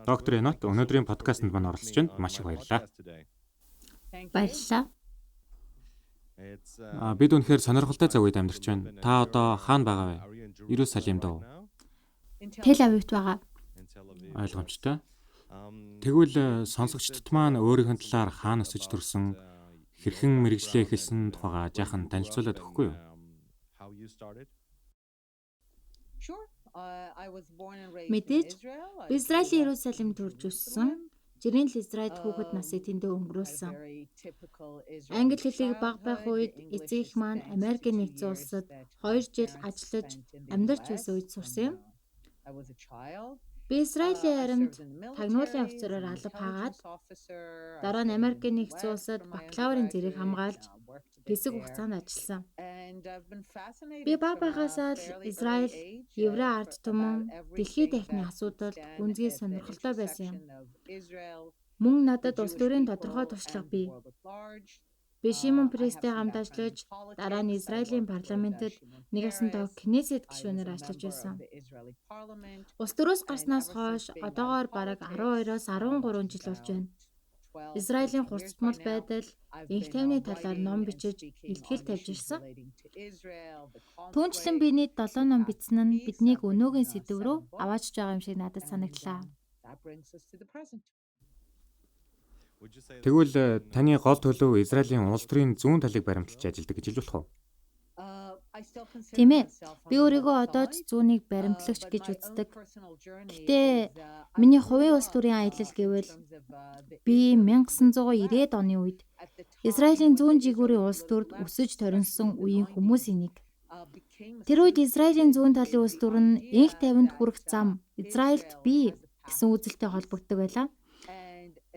Доктор Энот өнөөдрийн подкастт мань оролцож байна. Маш их баярлалаа. Баярлалаа. Бид үнэхээр сонирхолтой цаг үед амьдарч байна. Та одоо хаана байгаа вэ? Иерусалимд уу? Тэл Авивт байгаа. Ойлгомжтой. Тэгвэл сонсогчдод маань өөрийнх нь талаар хаана өсөж төрсөн, хэрхэн мэрэгжлээ эхэлсэн тухайга жаахан танилцуулаад өгөхгүй юу? Мэдээж би Израилийн Иерусалимд төрж өссөн. Жирийн л Израильд хүүхэд насыг тэндээ өнгөрүүлсэн. Англи хэлийг бага байх үед эцэг их маань Америкийн нэгдсэн улсад 2 жил ажиллаж амьдарч байсан үед сурсан юм. Би Израилийн аримд тагнуулын офицероор алба хаагаад дараа нь Америкийн нэгдсэн улсад бакалаврын зэрэг хамгаалж хэсэг хугацаанд ажилласан. Би бага байхаасаа л Израиль, Еврей ард түмэн, дэлхийд дахны асуудалд гүнзгий сонирхолтой байсан юм. Мөн надад улс төрийн тодорхой туршлага бий. Би Шимон Перестэй хамт ажиллаж, дараа нь Израилийн парламентэд нэг ясандаа Кнесет гишүүнээр ажиллаж байсан. Улс төрөөс гарснаас хойш одоогоор бараг 12-оос 13 жил болж байна. Израилийн хурцтмал байдал, энх тайвны талаар ном бичиж, илтгэл тавьж ирсэн. Түүнчлэн би нийт 7 ном бичсэн нь биднийг өнөөгийн сэдв рүү аваачж байгаа юм шиг надад санагдлаа. Тэгвэл таны гол төлөв Израилийн улс төрийн зүүн талыг баримталж ажилладаг гэж хэлж болох уу? Тийм ээ. Би өөрийгөө одоо ч зүүнийг баримтлагч гэж үздэг. Гэтэ миний хувийн улс төрийн аялал гэвэл би 1990-ад оны үед Израилийн зүүн жигүүрийн улс төрд өсөж торинсон үеийн хүмүүсийн нэг. Тэр үед Израилийн зүүн талын улс төр нь энх тайванд хүрэх зам Израильд бий гэсэн үзэлтэй холбогддог байлаа.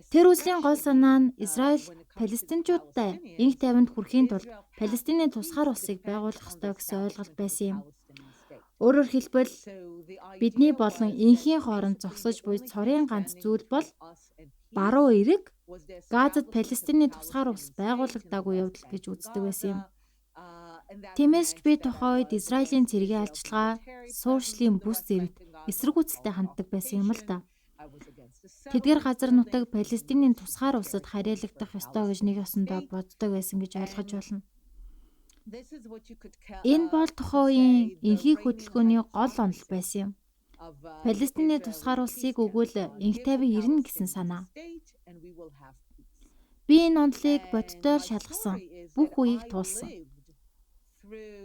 Тэр үзлийн гол санаа нь Израиль Палестинчуудтай энх тайванд хүрэхийн тулд Палестины тусгаар улсыг байгуулах ёстой гэсэн ойлголт байсан юм. Өөрөөр хэлбэл бидний болон энхийн хооронд зогсож буй цорын ганц зүйл бол баруун эрэг Газад Палестины тусгаар улс байгуулагдаагүй явдал гэж үздэг байсан юм. Тиймээс ч би тухайн үед Израилийн цэргийн алчилгаа, суурьшлийн бүс зэрэгт эсэргүүцэлтэй ханддаг байсан юм л да. Тэдгээр газар нутаг Палестинийн тусгаар улсад хариалагдах ёстой гэж нэг ёсондоо боддог байсан гэж ойлгож байна. Энэ бол тухайн үеийн энхий хөдөлгөөний гол онол байсан юм. Палестины тусгаар улсыг өгвөл энх тайван ирнэ гэсэн санаа. Би энэ онолыг боддоор шалгасан, бүх үеийг туулсан.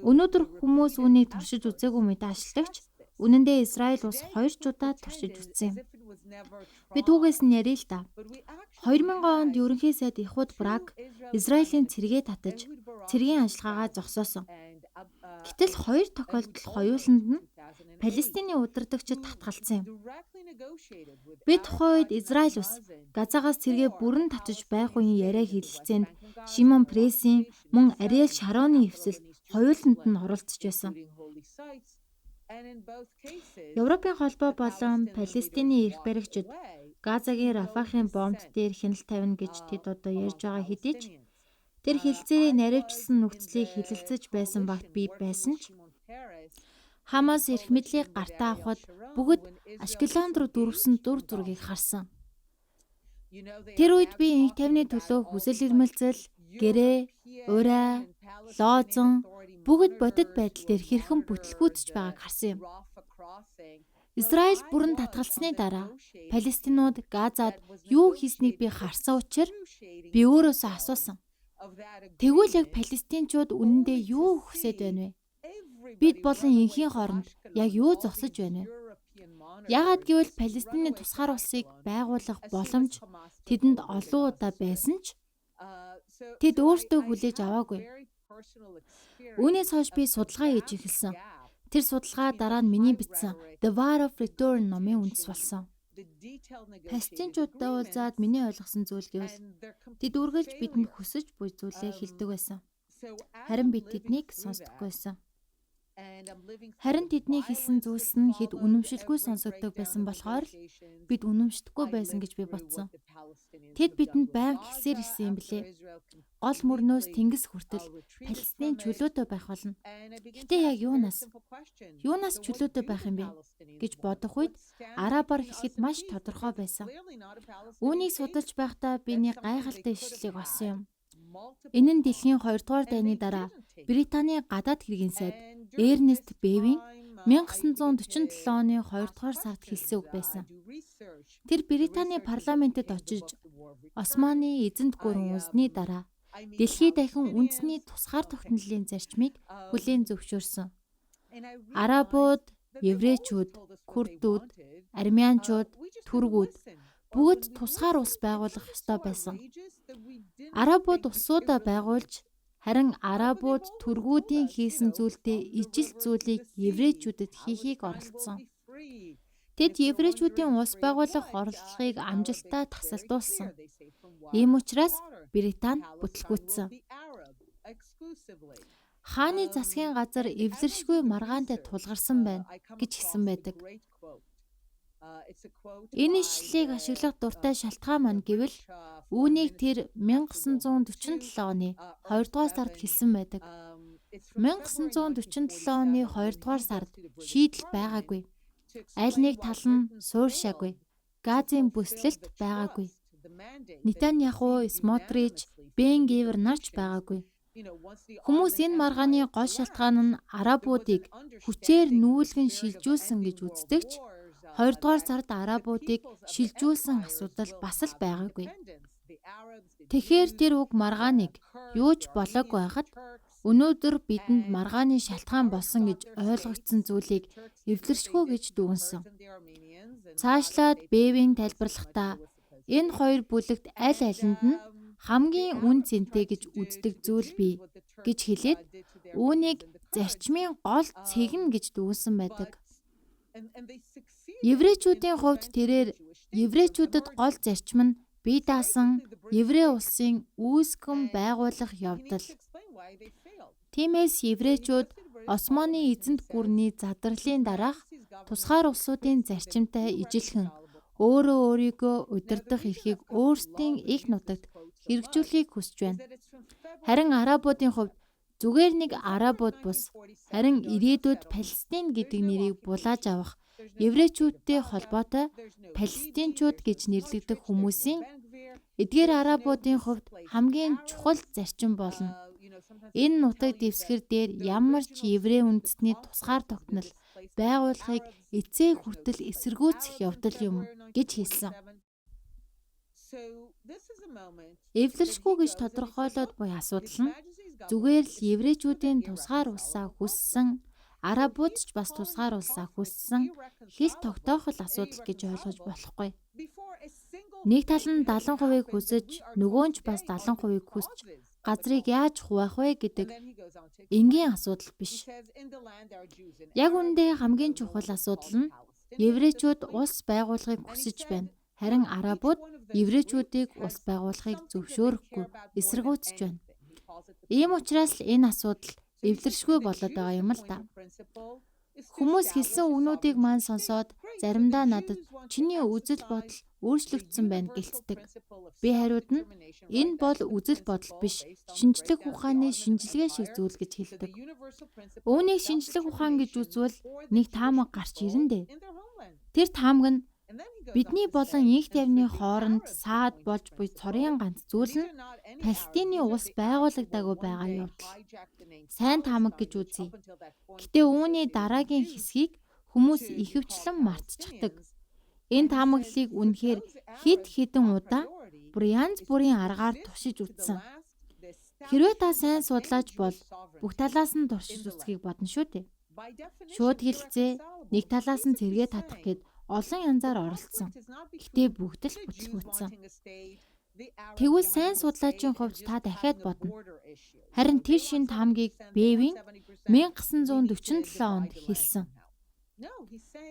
Өнөөдөр хүмүүс үүнийг туршиж үзээгүй мэдээ ашиглагч үнэн дээр Израиль улс 2 удаа туршиж үзсэн юм. Би түүгээс нь ярил л да. 2000 онд ерөнхий сайд Ихуд Барак Израилийн цэргээ татаж цэргийн ажиллагаагаа зогсоосон. Гэтэл 2 тохиолдол хоёуланд нь Палестины удирдагчид татгалцсан юм. Би тухайн үед Израиль улс Газагаас цэргээ бүрэн татаж байх үеийн яриа хэлэлцээнд Шимон Пересийн мөн Ариэл Шароны эвсэлд хоёуланд нь оролцож байсан. Европын холбоо болон Палестины эрх баригчид Газагийн Рафахын бомб дээр хяналт тавина гэж тэд одоо ярьж байгаа хэдий ч тэр хэлцээрийн наривчилсан нөхцөлийг хилэлцэж байсан багт би байсан ч Хамас эрх мэдлийг гартаа авахд бүгд Ашкелонд руу дөрвсөн дүр зургийг харсан. Тэр үед би энх тайвны төлөө хүсэл эрмэлзэл, гэрээ, урай, лоозон бүгд бодит байдал дээр хэрхэн бүтлгүүтж байгааг харсан юм. Израиль бүрэн татгалцсны дараа Палестинууд Газад юу хийснийг би харсан учраас би өөрөөсөө асуусан. Тэгвэл яг Палестинчууд үнэндээ юу хүсэж байна вэ? Бид болон энхийн хооронд яг юу зогсож байна вэ? Яагаад гэвэл Палестины тусгаар улсыг байгуулах боломж тэдэнд олон удаа байсан ч тэд өөрсдөө хүлээж аваагүй. Үүнээс хойш би судалгаа хийж эхэлсэн. Тэр судалгаа дараа нь миний бичсэн The War of Return номын үндэс болсон. Палестинчуудтай уулзаад миний ойлгосон зүйл гэвэл тэд үргэлж бидэнд хүсэж буй зүйлээ хэлдэг байсан. Харин бид тэднийг сонсдоггүй байсан. Харин тэдний хэлсэн зүйлс нь хэд үнэмшилгүй сонсогддог байсан болохоор л бид үнэмшдэггүй байсан гэж би бодсон. Тэд бидэнд байнга хэлсээр ирсэн юм билээ. Гол мөрнөөс тэнгис хүртэл Палестин чөлөөтэй байх болно. Гэтэ яг юунаас чөлөөтэй байх юм бэ гэж бодох үед арабаар хэлэхэд маш тодорхой байсан. Үүнийг судалж байхдаа би нэг гайхалтай ишлэлийг олсон юм. Энэ нь дэлхийн 2 дугаар дайны дараа Британий гадаад хэргийн сайд Эрнест Бэвин 1947 оны 2 дугаар сард хэлсэн үг байсан. Тэр Британий парламентэд очиж Османы эзэнт гүрэн үнсний дараа дэлхий дахин үндэсний тусгаар тогтнолын зарчмыг хүлээн зөвшөөрсөн. Арабууд, еврейчүүд, курдууд, армянчууд, түргүүд бүгд тусгаар улс байгуулах ёстой байсан. Арабууд улсуудаа байгуулж, харин арабууд түргүүдийн хийсэн зүйлдээ ижил зүйлийг еврейчүүдэд хийхийг оролдсон. Тэд еврейчүүдийн улс байгуулах оролдлогыг амжилттай тасалдуулсан. Ийм учраас Британи бүтлгүүцсэн. Хааны засгийн газар эвлэршгүй маргаантай тулгарсан байна гэж хэлсэн байдаг. Энэ ишлэлийг ашиглах дуртай шалтгаан маань гэвэл үүнийг тэр 1947 оны 2 дугаар сард хэлсэн байдаг. 1947 оны 2 дугаар сард шийдэл байгаагүй. Аль нэг тал нь суурьшаагүй. Газын бүслэлт байгаагүй. Нетаньяху, Смотрич, Бен Гвир нарч байгаагүй. Хүмүүс энэ маргааны гол шалтгаан нь арабуудыг хүчээр нүүлгэн шилжүүлсэн гэж үздэгч 2 дугаар сард арабуудыг шилжүүлсэн асуудал бас л байгаагүй. Тэгэхээр тэр уг маргааныг юу ч болоогүй байхад өнөөдөр бидэнд маргааны шалтгаан болсон гэж ойлгогдсон зүйлийг эвлэршгүй гэж дүгнсэн. Цаашлаад Бэвин тайлбарлахдаа энэ хоёр бүлэгт аль алинд нь хамгийн үн цэнтэй гэж үздэг зүйл бий гэж хэлээд үүнийг зарчмын гол цэг нь гэж дүгнсэн байдаг. Еврейчүүдийн хувьд тэрээр еврейчүүдэд гол зарчим нь бие даасан еврей улсын үүсгэн байгуулах явдал. Тиймээс еврейчүүд Османы эзэнт гүрний задарлын дараах тусгаар улсуудын зарчимтай ижилхэн өөрөө өөрийгөө удирдах эрхийг өөрсдийн их нутагт хэрэгжүүлэхийг хүсэж байна. Харин арабуудын хувьд зүгээр нэг арабууд бус, харин ирээдүйд Палестин гэдэг нэрийг булааж авах еврейчүүдтэй холбоотой палестинчууд гэж нэрлэгдэх хүмүүсийн эдгээр арабуудын хувьд хамгийн чухал зарчим болно. Энэ нутаг дэвсгэр дээр ямар ч еврей үндэстний тусгаар тогтнол байгуулахыг эцээ хүртэл эсэргүүцэх явдал юм гэж хэлсэн. Эвлэршгүй гэж тодорхойлоод буй асуудал нь зүгээр л еврейчүүдийн тусгаар улсаа хүссэн, арабууд ч бас тусгаар улсаа хүссэн хэл тогтоохол асуудал гэж ойлгож болохгүй. Нэг тал нь 70%-ийг хүсэж, нөгөө нь ч бас 70%-ийг хүсч газрыг яаж хуваах вэ гэдэг энгийн асуудал биш. Яг үүндээ хамгийн чухал асуудал нь еврейчүүд улс байгуулахыг хүсэж байна. Харин арабууд еврейчүүдийг улс байгуулахыг зөвшөөрөхгүй, эсэргүүцэж байна. Ийм учраас л энэ асуудал эвлэршгүй болоод байгаа юм л да. Хүмүүс хэлсэн үгнүүдийг маань сонсоод заримдаа надад чиний үзэл бодол өөрчлөгдсөн байна гэлцдэг. Би хариуд нь энэ бол үзэл бодол биш, шинжлэх ухааны шинжилгээ шиг зүйл гэж хэлдэг. Үүнийг шинжлэх ухаан гэж үзвэл нэг таамаг гарч ирнэ дээ. Тэр таамаг нь бидний болон Инх тайвны хооронд саад болж буй цорын ганц зүйл нь Палестины улс байгуулагдаагүй байгаа явдал. Сайн таамаг гэж үзье. Гэтэ үүний дараагийн хэсгийг хүмүүс ихэвчлэн мартчихдаг. Энэ таамаглалыг үнэхээр хэд хэдэн удаа бүр янз бүрийн аргаар туршиж үзсэн. Хэрвээ та сайн судлаач бол бүх талаас нь туршиж үзхийг бодно шүү дээ. Шууд хэлцээ, нэг талаас нь цэргээ татах гэд олон янзаар оролцсон. Гэтэ бүгд л бүтлгүүцсэн. Тэгвэл сайн судлаачийн хувьд та дахиад бодно. Харин тэр шин таамгийг Бэвин 1947 онд хэлсэн.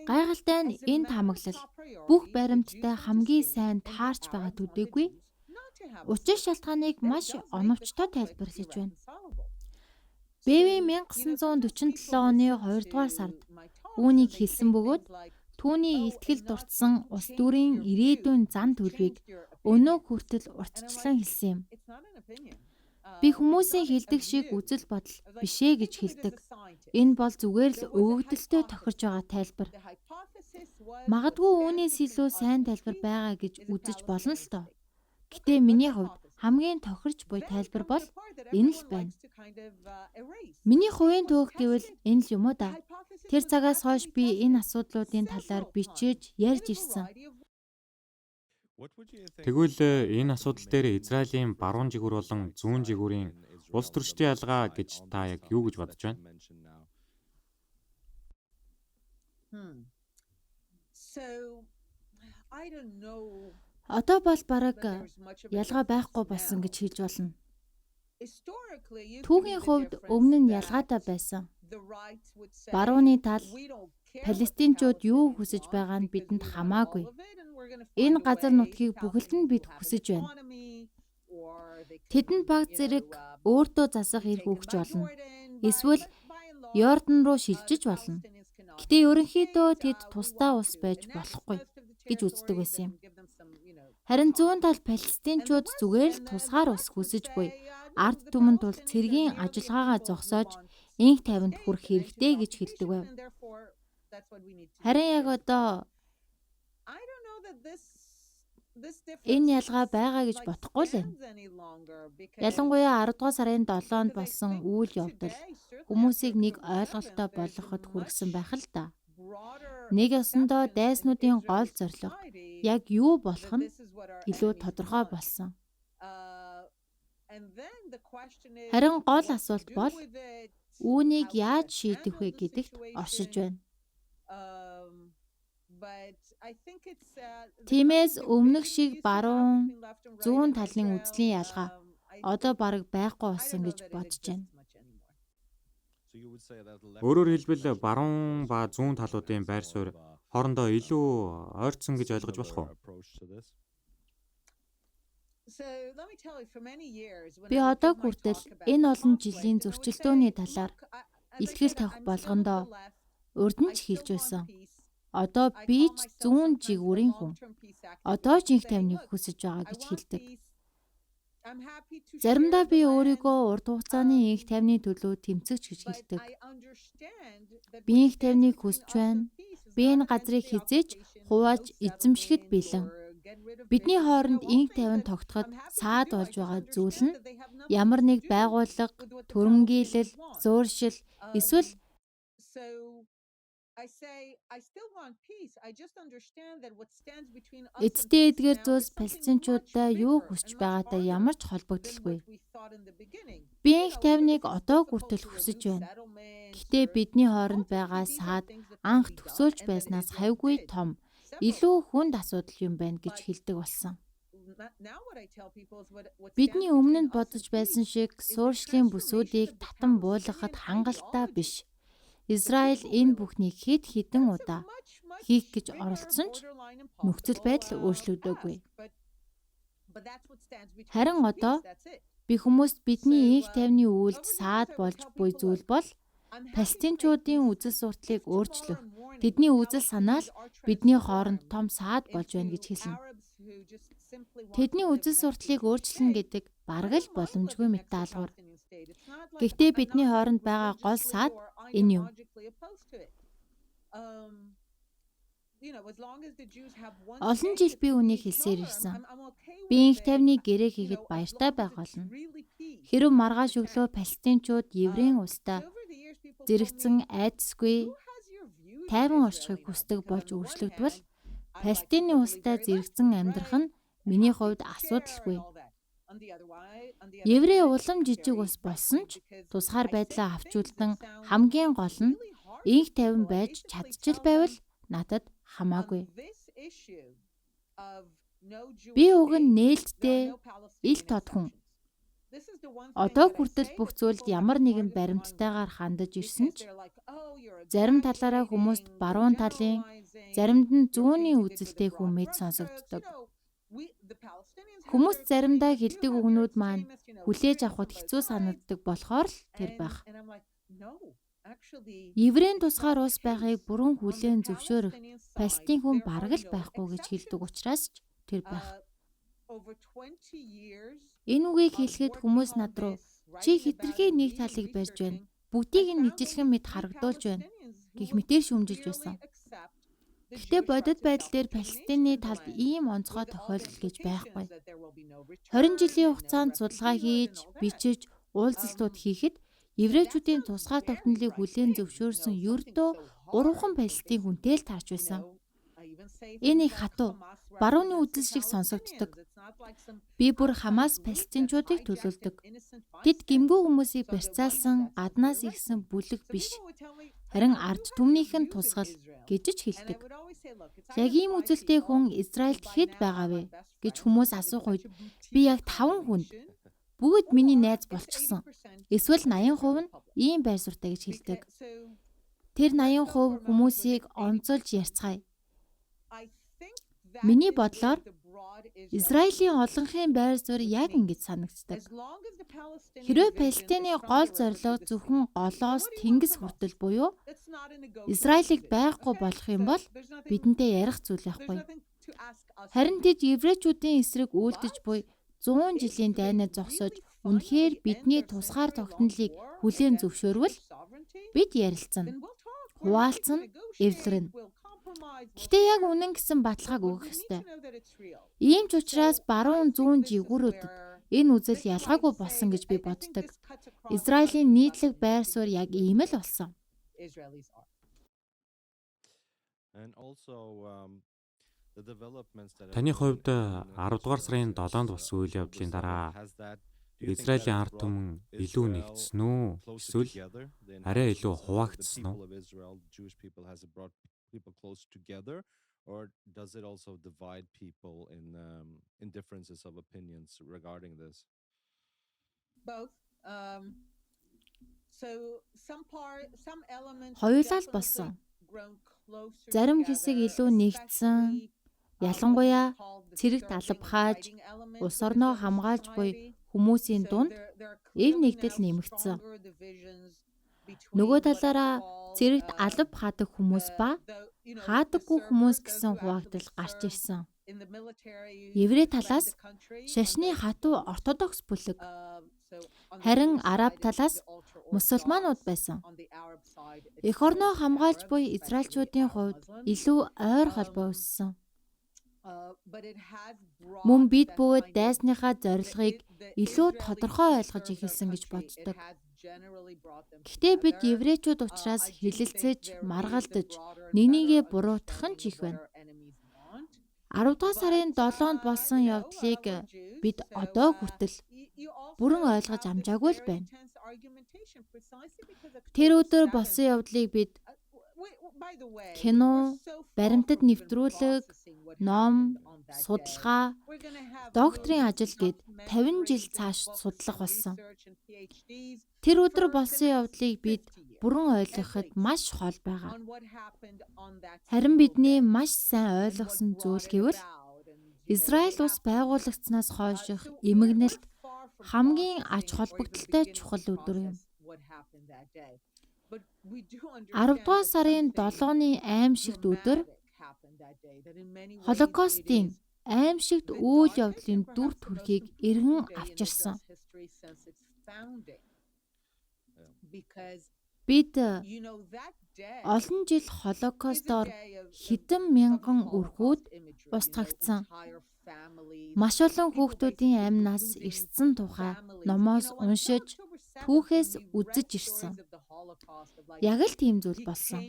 Гайхалтай нь энэ таамаглал бүх баримттай хамгийн сайн таарч байгаа төдийгүй учир шалтгааныг маш оновчтой тайлбарлаж байна. Бэви 1947 оны 2 дугаар сард үүнийг хэлсэн бөгөөд түүний илтгэл дурдсан улс төрийн ирээдүйн зан төлөвийг өнөө хүртэл урьдчилан хэлсэн юм. Би хүмүүсийн хэлдэг шиг үзэл бодол бишээ гэж хэлдэг. Энэ бол зүгээр л өгөгдөлтөй тохирж байгаа тайлбар. Магадгүй үүнээс илүү сайн тайлбар байгаа гэж үзэж болно л доо. Гэтэ миний хувьд хамгийн тохирч буй тайлбар бол энэ л байна. Миний хувийн төөх гэвэл энэ л юм уу да. Тэр цагаас хойш би энэ асуудлуудын талаар бичиж ярьж ирсэн. Тэгвэл энэ асуудал дээр Израилийн баруун жигүүр болон зүүн жигүүрийн улс төрчдийн ялгаа гэж та яг юу гэж бодож байна? Одоо бол бараг ялгаа байхгүй болсон гэж хэлж болно. Түүхийн хувьд өмнө нь ялгаатай байсан. Барууны тал Палестинчууд юу хүсэж байгаа нь бидэнд хамаагүй. Энэ газар нутгийг бүхэлд нь бид хүсэж байна. Тэдэнд баг зэрэг өөртөө засах эрх өгч болно. Эсвэл Йордан руу шилжиж болно. Гэтэ ерөнхийдөө тэд тусдаа улс байж болохгүй гэж үздэг байсан юм. Харин зүүн тал Палестинчууд зүгээр л тусгаар улс хүсэж буй ард түмэн тул цэргийн ажиллагаагаа зогсоож инх тавинд хүрэх хэрэгтэй гэж хэлдэг байв. Харин яг одоо энэ ялгаа байгаа гэж бодохгүй л байна. Ялангуяа 10 дугаар сарын 7-нд болсон үйл явдал хүмүүсийг нэг ойлголттой болгоход хүргэсэн байх л да. Нэг ёсондоо дайснуудын гол зорилго яг юу болох нь илүү тодорхой болсон. Харин гол асуулт бол үүнийг яаж шийдэх вэ гэдэгт оршиж байна. Тиймээс өмнөх шиг баруун, зүүн талын үзлийн ялгаа одоо бараг байхгүй болсон гэж бодож байна. Өөрөөр хэлбэл баруун ба зүүн талуудын байр суурь хоорондоо илүү ойртсон гэж ойлгож болох уу? Би одоо хүртэл энэ олон жилийн зөрчилдөөний талаар илтгэл тавих болгондоо урд нь ч хэлж байсан. Одоо би ч зүүн жигүүрийн хүн. Одоо ч инх тавныг хүсэж байгаа гэж хэлдэг. Заримдаа би өөрийгөө урт хугацааны инх тавны төлөө тэмцэгч гэж хэлдэг. Би инх тавныг хүсэж байна. Би энэ газрыг хизээж хувааж эзэмшихэд бэлэн. Бидний хооронд инх тавин тогтоход саад болж байгаа зүйл нь ямар нэг байгууллага, түрэмгийлэл, зөөршил эсвэл эцтэй эдгээр зүйлс палестинчуудаа юу хүсэж байгаатай ямар ч холбогдолгүй. Би инх тавныг одоо хүртэл хүсэж байна. Гэтэ бидний хооронд байгаа саад анх төсөөлж байснаас хавьгүй том, илүү хүнд асуудал юм байна гэж хэлдэг болсон. Бидний өмнө нь бодож байсан шиг суурьшлийн бүсүүдийг татан буулгахад хангалттай биш. Израиль энэ бүхнийг хэд хэдэн удаа хийх гэж оролдсон ч нөхцөл байдал өөрчлөгдөөгүй. Харин одоо би хүмүүст бидний инх тавны үйлд саад болж буй зүйл бол палестинчуудын үзэл сурталыг өөрчлөх, тэдний үзэл санаа л бидний хооронд том саад болж байна гэж хэлнэ. Тэдний үзэл сурталыг өөрчлөнө гэдэг бараг л боломжгүй мэт даалгавар. Гэхдээ бидний хооронд байгаа гол саад энэ юм. Олон жил би үнийг хэлсээр ирсэн. Би инх тавны гэрээ хийхэд баяртай байх болно. Хэрэв маргааш өглөө палестинчууд еврейн улстай зэрэгцэн айдасгүй тайван орчихыг хүсдэг болж өөрчлөгдвөл Палестины улстай зэрэгцэн амьдрах нь миний хувьд асуудалгүй. Еврей улам жижиг улс болсон ч тусгаар байдлаа авчулдан хамгийн гол нь инх тавин байж чадчих байвал надад хамаагүй. Би уг нь нээлттэй ил тод хүн. Одоо хүртэл бүх зүйлд ямар нэгэн баримттайгаар хандаж ирсэн ч зарим талаараа хүмүүст баруун талын, заримд нь зүүнийн үзэлтэй хүн мэд сонсогддог. Хүмүүс заримдаа хэлдэг үгнүүд маань хүлээж авахд хэцүү санагддаг болохоор л тэр байх. Еврейн тусгаар улс байхыг бүрэн хүлээн зөвшөөрөх Палестин хүн бараг л байхгүй гэж хэлдэг учраас ч тэр байх. Энэ үгийг хэлэхэд хүмүүс над руу чи хитрхи нэг талыг барьж байна. Бүгдийг нь ижилхэн мэд харагдуулж байна гэх мэтээр шүүмжилж байсан. Гэхдээ бодит байдал дээр Палестины талд ийм онцгой тохиолдол гэж байхгүй. 20 жилийн хугацаанд судалгаа хийж, бичиж, уулзалтууд хийхэд еврейчүүдийн тусгай тогтнолыг хүлээн зөвшөөрсөн ердөө 3 Палестин хүнтэй л таарч байсан. Энэ их хатуу, барууны үдэл шиг сонсогддог. Би бүр Хамас палестинчуудыг төлөөлдөг. Тэд гэмгүй хүмүүсийг барьцаалсан, гаднаас ирсэн бүлэг биш. Харин ард түмнийх нь тусгал гэж ч хэлдэг. Яг ийм үзэлтэй хүн Израильд хэд байгаа вэ гэж хүмүүс асуух үед би яг 5 хүнд бүгд миний найз болчихсон. Эсвэл 80% нь ийм байр суурьтай гэж хэлдэг. Тэр 80% хүмүүсийг онцолж ярьцгаая. Миний бодлоор Израилийн олонхын байр суурь яг ингэж санагддаг. Хэрвээ Палестины гол зорилго зөвхөн голоос тэнгис хүртэл буюу Израилийг байхгүй болох юм бол бидэнтэй ярих зүйл байхгүй. Харин тэд еврейчүүдийн эсрэг үйлдэж буй 100 жилийн дайнаа зогсож үнэхээр бидний тусгаар тогтнолыг хүлээн зөвшөөрвөл бид ярилцсан, хуваалцсан, эвлэрнэ. Гэхдээ яг үнэн гэсэн баталгааг өгөх ёстой. Ийм ч учраас баруун зүүн жигүүрүүдэд энэ үзэл ялгаагүй болсон гэж би боддог. Израилийн нийтлэг байр суурь яг ийм л болсон. Таны хувьд 10 дугаар сарын 7-нд болсон үйл явдлын дараа Израилийн ард түмэн илүү нэгдсэн үү? Эсвэл арай илүү хуваагдсан уу? People close together, or does it also divide people in differences of opinions regarding this? Both. Хоёулаа л болсон. Зарим хэсэг илүү нэгдсэн, ялангуяа цэрэгт албахааж, улс орноо хамгаалж буй хүмүүсийн дунд эв нэгдэл нэмэгдсэн. Нөгөө талаараа цэрэгт алба хаадаг хүмүүс ба хаадаггүй хүмүүс гэсэн хуваагдал гарч ирсэн. Еврей талаас шашны хатуу ортодокс бүлэг, харин араб талаас мусульманууд байсан. Эх орноо хамгаалж буй израильчуудын хувьд илүү ойр холбоо үүссэн. Мөн бид бүгд дайсныхаа зорилгыг илүү тодорхой ойлгож эхэлсэн гэж боддог. Гэхдээ бид еврейчүүд учраас хилэлцэж, маргалдаж, нэгнийгээ буруутгах нь ч их байна. 10 дугаар сарын 7-нд болсон явдлыг бид одоо хүртэл бүрэн ойлгож амжаагүй л байна. Тэр өдөр болсон явдлыг бид кино, баримтад нэвтрүүлэг, ном, судалгаа, докторийн ажил гэд 50 жил цааш судлах болсон. Тэр өдөр болсон явдлыг бид бүрэн ойлгоход маш хол байгаа. Харин бидний маш сайн ойлгосон зүйл гэвэл Израиль улс байгуулагдсанаас хойших эмгэнэлт хамгийн ач холбогдолтой чухал өдөр юм. 10 дугаар сарын 7-ны аимшигт өдөр Холокостын аимшигт үйл явдлын дүр төрхийг эргэн авчирсан. Бид олон жил Холокостоор хэдэн мянган өргүүд устгагдсан. Маш олон хүүхдүүдийн амнаас ирсэн тухай номоос уншиж, түүхээс үзэж ирсэн. Яг л тийм зүйл болсон.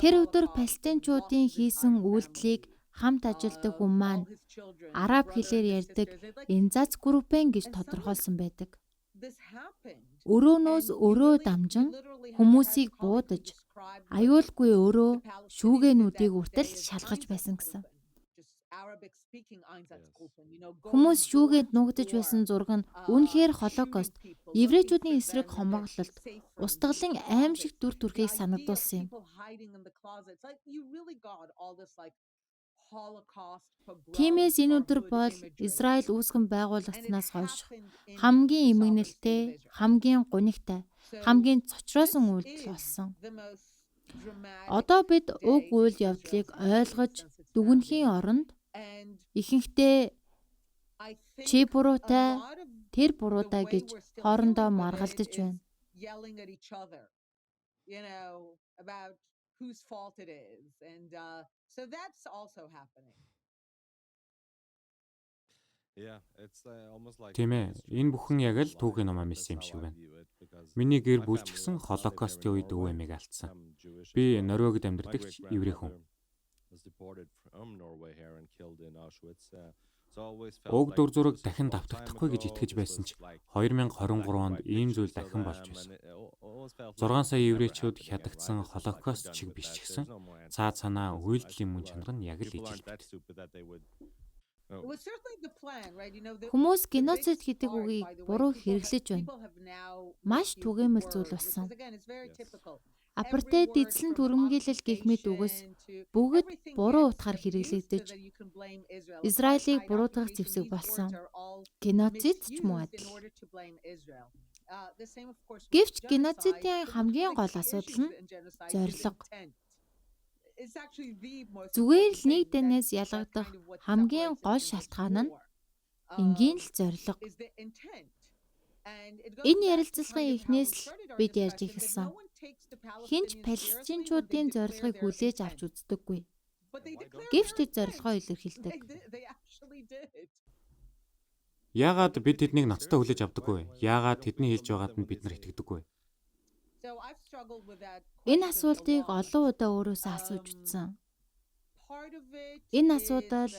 Тэр өдөр палестинчуудын хийсэн үйлдэлийг хамт ажилдаг хүн маань араб хэлээр ярьдаг Энзац группэн гэж тодорхойлсон байдаг. Өрөөнөөс өрөө дамжин хүмүүсийг буудаж, аюулгүй өрөө шүүгэнүүдийг үртэл шалгаж байсан гэсэн. Хүмүүс шүүгээд нуугдаж байсан зураг нь үнэхээр Холокост, еврейчүүдийн эсрэг хомоглолт, устгалын аимшиг дүр төрхийг санагдуулсан юм. Тиймээс энэ өдөр бол Израиль үүсгэн байгуулагдсанаас хойш хамгийн эмгэнэлтэй, хамгийн гунигтай, хамгийн цочроосон үйлдэл болсон. Одоо бид уг үйл явдлыг ойлгож дүгнэхийн оронд ихэнхдээ чи буруутай, тэр буруутай гэж хоорондоо маргалдаж байна. Тийм ээ. Энэ бүхэн яг л түүхийн ном амилсан юм шиг байна. Миний гэр бүл ч гэсэн Холокостын үед өвөө эмээг алдсан. Би Норвегид амьдардаг еврей хүн. Уг дур зураг дахин давтагдахгүй гэж итгэж байсан ч 2023 онд ийм зүйл дахин болж байсан. 6 сая еврейчүүд хядагдсан Холокост шиг биш ч гэсэн цаа цанаа үйлдэлийн мөн чанар нь яг л ижилбэт. Хүмүүс геноцид гэдэг үгийг буруу хэрэглэж байна. Маш түгээмэл зүйл болсон. Апартейд эзлэн түрэмгийлэл гэх мэт үгс бүгд буруу утгаар хэрэглэгдэж Израилийг буруутгах зэвсэг болсон. Геноцид ч мөн адил. Гэвч геноцидын хамгийн гол асуудал нь зорилго. Зүгээр л нэг дэнээс ялгагдах хамгийн гол шалтгаан нь энгийн л зорилго. Энэ ярилцлагын эхнээс л бид ярьж эхэлсэн. Хинч палестинчуудын зорилгыг хүлээж авч үздэггүй. Гэвч тэд зорилгоо илэрхийлдэг. Яагаад бид тэднийг ноцтой хүлээж авдаггүй? Яагаад тэдний хэлж байгаанд нь бид нар итгэдэггүй? Энэ асуултыг олон удаа өөрөөсөө асууж үзсэн. Энэ асуудал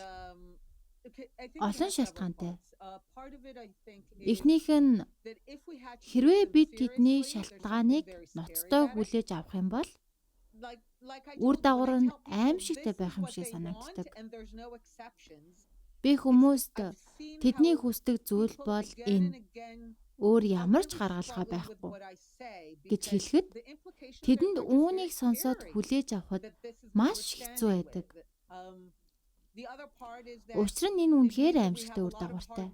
олон шалтгаантай. Эхнийх нь хэрвээ бид тэдний шалтгааныг ноцтой хүлээж авах юм бол үр дагавар нь аимшигтай байх юм шиг санагддаг. Би хүмүүст тэдний хүсдэг зүйл бол энэ. Өөр ямар ч гаргалгаа байхгүй гэж хэлэхэд тэдэнд үүнийг сонсоод хүлээж авахд маш хэцүү байдаг. Учир нь энэ үнэхээр аимшигтай үр дагавартай.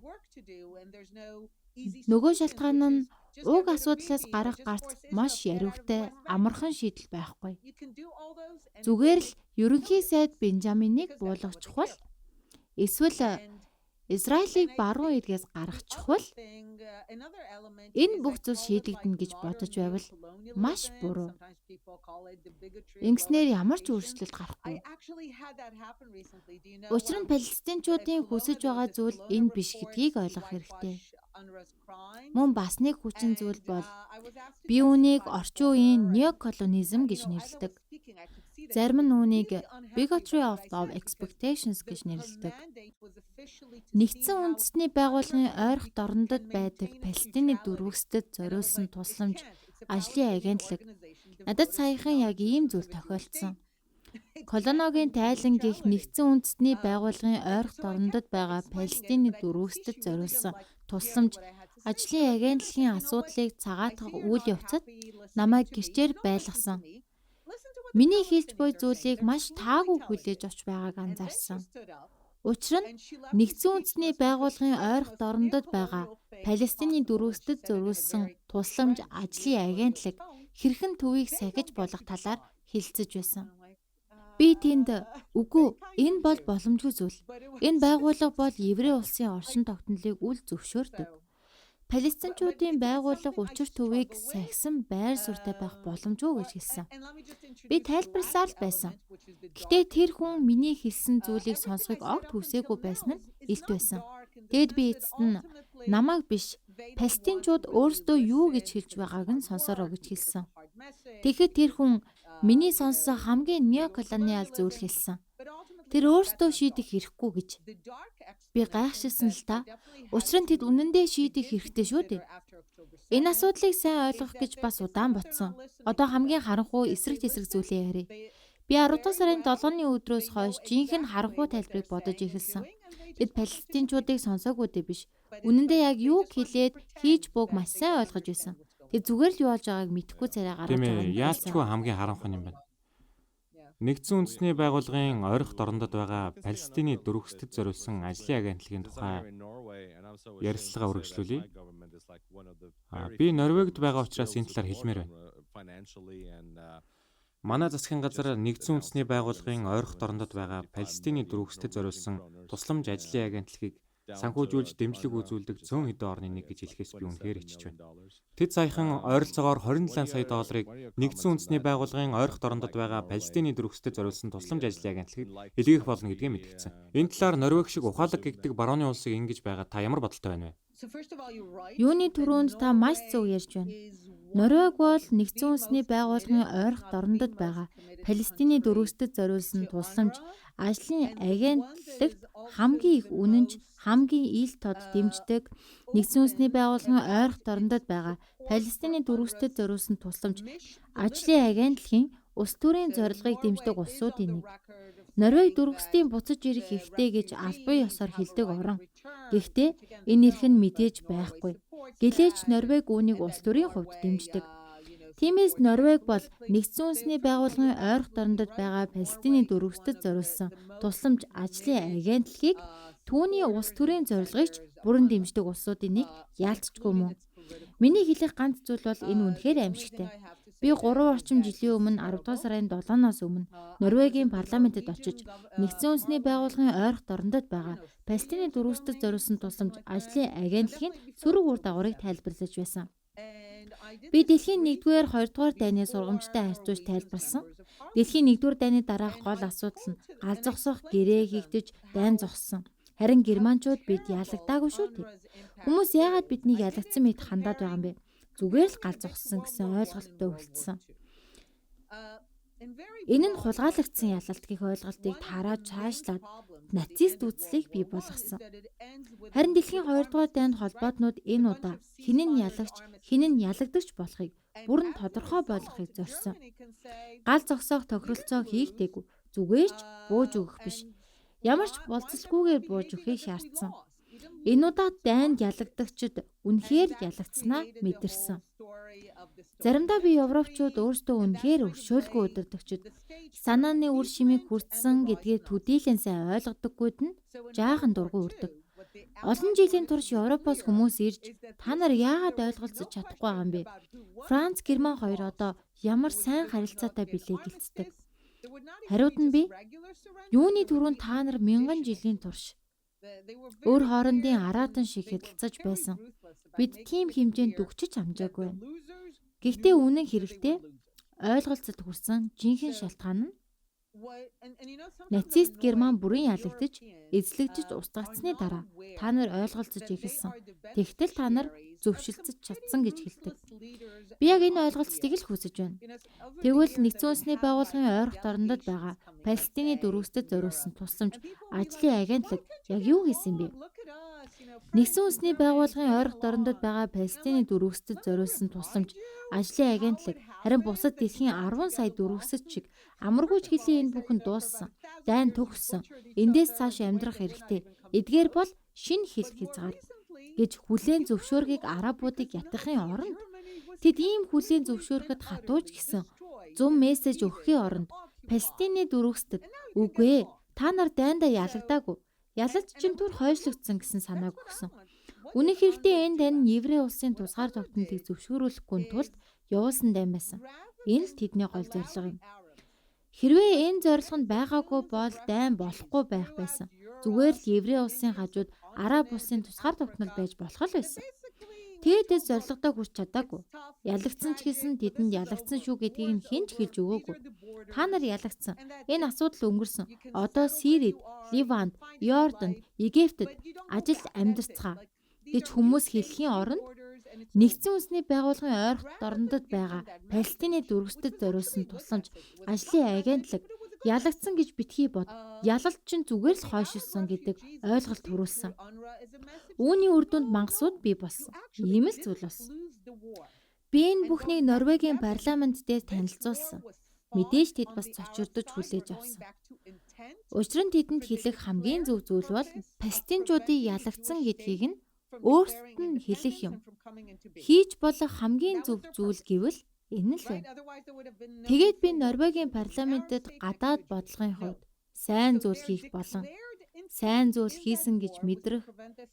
Нөгөө шалтгаан нь уг асуудлаас гарах гарц маш яриугтай амархан шийдэл байхгүй. Зүгээр л ерөнхий сайд Бенжаминыг буулгачихвал эсвэл Израилийг баруун эргээс гаргачихвал энэ бүх зүйл шийдэгдэнэ гэж бодож байвал маш буруу. Ингэснээр ямар ч өөрчлөлт гарахгүй. Учир нь палестинчуудын хүсэж байгаа зүйл энэ биш гэдгийг ойлгох хэрэгтэй. Мөн бас нэг хүчин зүйл бол би үүнийг орчин үеийн неоколонизм гэж нэрлэдэг. Зарим нь үүнийг bigotry of expectations гэж нэрлэдэг. Нэгдсэн үндэстний байгууллагын ойрхон дорнодод байдаг Палестиныг дөрвөсдөд зориулсан тусламж, ажлын агентлаг. Надад саяхан яг ийм зүйл тохиолдсон. Колоногийн тайлан гэх нэгдсэн үндэстний байгууллагын ойрхон дорнодод байгаа Палестиныг дөрвөсдөд зориулсан тусламж, ажлын агентлагийн асуудлыг цагаатгах үйл явцад намайг гэрчээр байлгасан. Миний хэлж буй зүйлийг маш таагүй хүлээж авч байгааг анзаарсан. Учир нь нэгдсэн үндэстний байгууллагын ойрхон дорнодод байгаа Палестины дөрвөсдөд зориулсан тусламж, ажлын агентлаг хэрхэн төвийг сахиж болох талаар хэлцэж байсан. Би тэнд үгүй энэ бол боломжгүй зүйл. Энэ байгууллага бол еврей улсын оршин тогтнолыг үл зөвшөөрдөг. Палестинчуудын байгууллага учир төвийг сахисан байр суурьтай байх боломжгүй гэж хэлсэн. Би тайлбарласаар л байсан. Гэтэ тэр хүн миний хэлсэн зүйлийг сонсохыг огт хүсээгүй байсан нь илт байсан. Тэгэд би эцэст нь намайг биш, палестинчууд өөрсдөө юу гэж хэлж байгааг нь сонсороо гэж хэлсэн. Тэгэхэд тэр хүн миний сонссон хамгийн неоколониал зүйл хэлсэн. Тэр өөрсдөө шийдэх хэрэггүй гэж. Би гайхшилсан л та. Учир нь тэд үнэндээ шийдэх хэрэгтэй шүү дээ. Энэ асуудлыг сайн ойлгох гэж бас удаан ботсон. Одоо хамгийн харанхуй эсрэг тесрэг зүйлээ ярив. Би 10 дугаар сарын 7-ны өдрөөс хойш жинхэнэ харанхуй тайлбарыг бодож эхэлсэн. Тэд палестинчуудыг сонсоогүй дээ биш. Үнэндээ яг юу хэлээд хийж бууг маш сайн ойлгож байсан. Тэд зүгээр л юу болж байгааг мэдэхгүй царай гаргаж байгаа. Тийм ээ, яалтчгүй хамгийн харанхуй юм байна. Нэгдсэн үндэсний байгууллагын ойрох дорндод байгаа Палестины дөрвөсдөд зориулсан ажлын агентлагийн тухай ярилцлага үргэлжлүүлье. Би Норвегид байгаа учраас энэ талаар хэлмээр байна. Манай засгийн газар Нэгдсэн үндэсний байгууллагын ойрох дорндод байгаа Палестины дөрвөсдөд зориулсан тусламж ажлын агентлагийг санхүүжүүлж дэмжлэг үзүүлдэг цөөн хэдэн орны нэг гэж хэлэхээс би үнэхээр ичж байна. Тэд саяхан ойролцоогоор 27 сая долларыг Нэгдсэн үндэсний байгууллагын ойрох дорндод байгаа Палестины дөрвөсдөд зориулсан тусламж ажлын агентлагид илгээх болно гэдгээ мэдгдсэн. Энэ талаар Норвеги шиг ухаалаг гэгдэг барууны улсыг ингэж байгаа та ямар бодолтой байна вэ? Юуны түрүүнд та маш зөв ярьж байна. Норвеги бол Нэгдсэн үндэсний байгууллагын ойрох дорндод байгаа Палестины дөрвөсдөд зориулсан тусламж ажлын агентлагт хамгийн их үнэнч хамгийн ил тод дэмждэг Нэгдсэн үндэсний байгууллагын ойрох дорндод байгаа Палестины дөрвөсдөд зориулсан тусламж ажлын агентлагийн улс төрийн зорилгыг дэмждэг улсуудын нэг. Норвеги дөрвөсдийн буцаж ирэх хэрэгтэй гэж албан ёсоор хэлдэг орон. Гэхдээ энэ эрх нь мэдээж байхгүй. Гэлээч Норвеги үүнийг улс төрийн хувьд дэмждэг. Тиймээс Норвеги бол Нэгдсэн үндэсний байгууллагын ойрох дорндод байгаа Палестины дөрвөсдөд зориулсан тусламж ажлын агентлагийг түүний улс төрийн зорилгыг ч бүрэн дэмждэг улсуудын нэг яалтчгүй мөн. Миний хэлэх ганц зүйл бол энэ үнэхээр аимшигтай. Би 3 орчим жилийн өмнө 10 дугаар сарын 7-наас өмнө Норвегийн парламентэд очиж Нэгдсэн үндэсний байгууллагын ойрох дорндод байгаа Палестины дөрвөсдөд зориулсан тусламж ажлын агентлагийн сөрөг үр дагаврыг тайлбарлаж байсан. Би дэлхийн 1-р 2-р дайны сургамжтай харьцуулж тайлбарласан. Дэлхийн 1-р дайны дараах гол асуудал нь гал зогсох, гэрээ хийгдэж, дайн зогссон. Харин германчууд бид ялагдаагүй шүү дээ. Хүмүүс яагаад биднийг ялагдсан мэт хандаад байгаа юм бэ? Зүгээр л гал зогссон гэсэн ойлголттой үлдсэн. Энэ нь хулгайлагдсан ялалт гэх ойлголтыг тарааж цаашлаад нацист үзлийг бий болгосон. Харин дэлхийн 2-р дайнд холбоотнууд энэ удаа хэн нь ялагч, хэн нь ялагдагч болохыг бүрэн тодорхой болгохыг зорьсон. Гал зогсоох тохиролцоо хийгдээгүй, зүгээр ч бууж өгөх биш. Ямар ч болцолгүйгээр бууж өгөхийг шаардсан. Энэ удаа дайнд ялагдагчид үнэхээр ялагдсанаа мэдэрсэн. Заримдаа би европчууд өөрсдөө үнэхээр өршөөлгүй удирдагчид санааны үр шимийг хүртсэн гэдгээ төдийлэн сайн ойлгодоггүйд нь жаахан дургу үрдэг. Олон жилийн турш Европоос хүмүүс ирж та нар яагаад ойлголцож чадахгүй байгаа юм бэ? Франц, Герман хоёр одоо ямар сайн харилцаатай билээ гэлцдэг. Хариуд нь би юуны түрүүнд та нар мянган жилийн турш өөр хоорондын араатан шиг хэдэлцэж байсан. Бид тийм хэмжээнд дүгчиж амжаагүй байна. Гэхдээ үнэн хэрэгтээ ойлголцод хүрсэн жинхэнэ шалтгаан нь нацист Герман бүрэн ялагдаж, эзлэгдэж устгагдсны дараа та нар ойлголцож эхэлсэн. Тэгтэл та нар зөвшөлдсөж чадсан гэж хэлдэг. Би яг энэ ойлголцыг л хүсэж байна. Тэгвэл Нэгдсэн үндэсний байгууллагын ойрох дорндод байгаа Палестины дөрвөсдөд зориулсан тусламж ажлын агентлаг яг юу хийсэн бэ? Нэгдсэн үндэсний байгууллагын ойрох дорндод байгаа Палестины дөрвөсдөд зориулсан тусламж ажлын агентлаг харин бусад дэлхийн 10 сая дөрвөсөд шиг амаргүйч хэлээ энэ бүхэн дууссан. Дайн төгссөн. Эндээс цааш амьдрах хэрэгтэй. Эдгээр бол шинэ хэл хязгаар гэж хүлээн зөвшөөргийг арабуудыг ятгахын оронд тэд ийм хүлээн зөвшөөрөхөд хатууж гисэн зум мессеж өгөхийн оронд Палестины дөрвөсдөд үгүй ээ та нар дайндаа ялагдаагүй. Ялалт чинь түр хойшлогдсон гэсэн санааг өгсөн. Үнэн хэрэгтээ энэ дайн нь еврей улсын тусгаар тогтнолыг зөвшөөрүүлэхгүй тулд явуулсан дайн байсан. Энэ л тэдний гол зорилго юм. Хэрвээ энэ зорилго нь байгаагүй бол дайн болохгүй байх байсан. Зүгээр л еврей улсын хажууд араб улсын тусгаар тогтнол байж болох л байсан. Тэгээд зорилгодоо хүрч чадаагүй. Ялагдсан ч гэсэн тэдэнд ялагдсан шүү гэдгийг нь хэн ч хэлж өгөөгүй. Та нар ялагдсан. Энэ асуудал өнгөрсөн. Одоо Сирид, Ливанд, Йорданд, Египтэд ажилд амьдарцгаа гэж хүмүүс хэлхийн оронд Нэгдсэн үндэсний байгууллагын ойрох дорндод байгаа Палестины дөрвөсдөд зориулсан тусламж ажлын агентлаг ялагдсан гэж битгий бод. Ялалт чинь зүгээр л хойшилсан гэдэг ойлголт төрүүлсэн. Үүний үр дүнд мангасууд бий болсон. Ийм л зүйл болсон. Би энэ бүхнийг Норвегийн парламент дээр танилцуулсан. Мэдээж тэд бас цочирдож хүлээж авсан. Учир нь тэдэнд хэлэх хамгийн зөв зүйл бол палестинчуудыг ялагдсан гэдгийг нь өөрсдөд нь хэлэх юм. Хийж болох хамгийн зөв зүйл гэвэл Энэ л байна. Тэгээд би Норвегийн парламентэд гадаад бодлогын хувьд сайн зүйл хийх болон сайн зүйл хийсэн гэж мэдрэх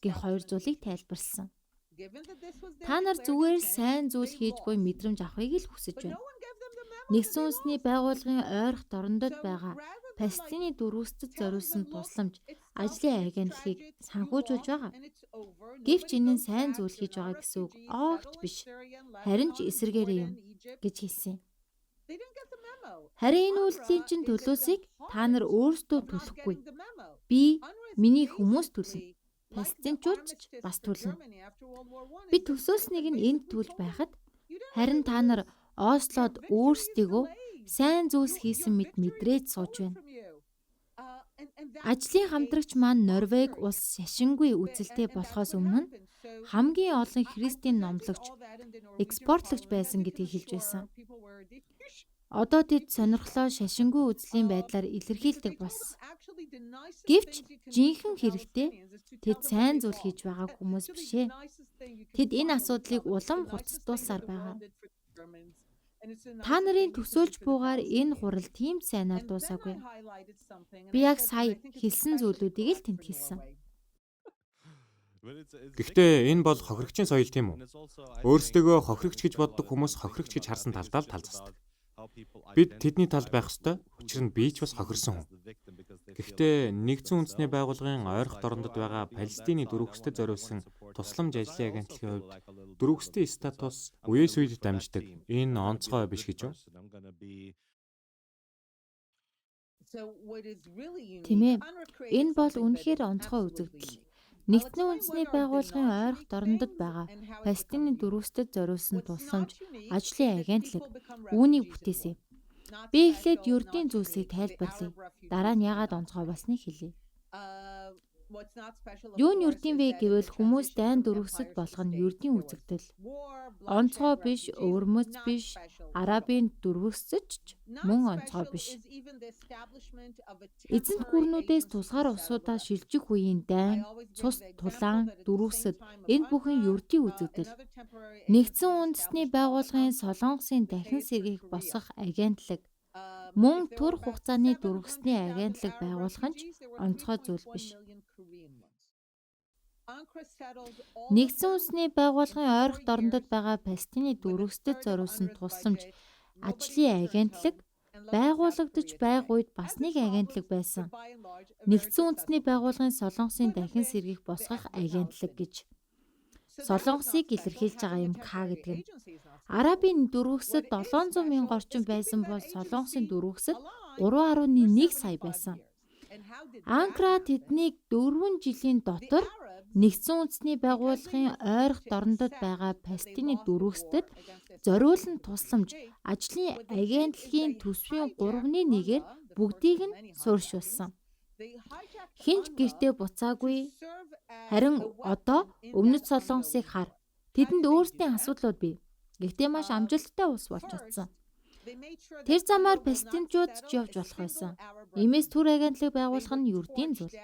гэх хоёр зүйлийг тайлбарласан. Та нар зүгээр л сайн зүйл хийж буй мэдрэмж авахыг л хүсэж байна. Нэгдсэн үндэсний байгууллагын ойрох дорндод байгаа Палестины дөрвөсдөд зориулсан тусламж ажлын агентлагийг санхүүжүүлж байгаа. Гэвч энэ нь сайн зүйл хийж байгаа гэсэн үг огт биш. Харин ч эсэргээрээ юм гэж хэлсэн. Харин энэ үйлдэлийн чинь төлөөсийг та нар өөрсдөө төлөхгүй. Би миний хүмүүс төлнө. Палестинчууд ч бас төлнө. Би төсөөлснийг нь энд төлж байхад харин та нар Ослод өөрсдийгөө сайн зүйлс хийсэн мэт мэдрээд сууж байна. Ажлын хамтрагч маань Норвеги улс шашингүй үзэлтэй болохоос өмнө нь хамгийн олон христийн номлогч, экспортлагч байсан гэдгийг хэлж байсан. Одоо тэд сонирхлоо шашингүй үзлийн байдлаар илэрхийлдэг болсон. Гэвч жинхэнэ хэрэгтээ тэд сайн зүйл хийж байгаа хүмүүс биш ээ. Тэд энэ асуудлыг улам хурцдуулсаар байгаа. Та нарын төсөөлж буугаар энэ хурал тийм сайнаар дуусаагүй. Би яг сая хэлсэн зүйлүүдийг л тэнд хэлсэн. Гэхдээ энэ бол хохирогчийн соёл тийм үү? Өөрсдөө хохирогч гэж боддог хүмүүс хохирогч гэж харсан талдаа л талзасдаг. Бид тэдний талд байх ёстой. Учир нь би ч бас хохирсон хүн. Гэхдээ нэгдсэн үндэсний байгууллагын ойрох дорндод байгаа Палестины дөрвөсдөд зориулсан тусламж ажлын агентлагийн хувьд дөрвөсдийн статус үеэс үед дамждаг. Энэ онцгой биш гэж юу? Тийм ээ. Энэ бол үнэхээр онцгой үзэгдэл. Нэгдсэн үндэсний байгууллагын ойрох дорндод байгаа Палестины дөрвөсдөд зориулсан тусламж ажлын агентлаг үүнийг бүтээсэн. Би эхлээд ердийн зүйлсийг тайлбарлая. Дараа нь яагаад онцгой болсныг хэлье. Юу нь ердийн вэ гэвэл хүмүүс дайн дөрвөсөд болох нь ердийн үзэгдэл. Онцгой биш, өвөрмөц биш, арабын дөрвөсөж ч мөн онцгой биш. Эзэнт гүрнүүдээс тусгаар усуудаа шилжих үеийн дайн, цус, тулаан, дөрвөсөд энэ бүхэн ердийн үзэгдэл. Нэгдсэн үндэсний байгууллагын Солонгосын дахин сэргээх босгох агентлаг мөн төр хугацааны дөрвөсний агентлаг байгуулах нь ч онцгой зүйл биш. Нэгдсэн үндэсний байгууллагын ойрох дорндод байгаа Палестины дөрвөсдөд зориулсан тусламж ажлын агентлаг байгуулагдаж байх үед бас нэг агентлаг байсан. Нэгдсэн үндэсний байгууллагын Солонгосын дахин сэргээх босгох агентлаг гэж. Солонгосыг илэрхийлж байгаа юм К гэдэг нь. Арабын дөрвөсөд 700 мянган орчим байсан бол Солонгосын дөрвөсөд 3.1 сая байсан. Анкара тэднийг 4 жилийн дотор Нэгдсэн үндэсний байгууллагын ойрох дорндод байгаа Палестины дөрвөсдөд зориулсан тусламж ажлын агентлагийн төсвийн 3/1-ээр бүгдийг нь суурьшуулсан. Хинч гэртээ буцаагүй. Харин одоо Өмнөд Солонгосыг хар. Тэдэнд өөрсдийн асуудлууд бий. Гэхдээ маш амжилттай улс болж чадсан. Тэр замаар палестинчууд ч явж болох байсан. Иймээс төр агентлаг байгуулах нь ердийн зүйл.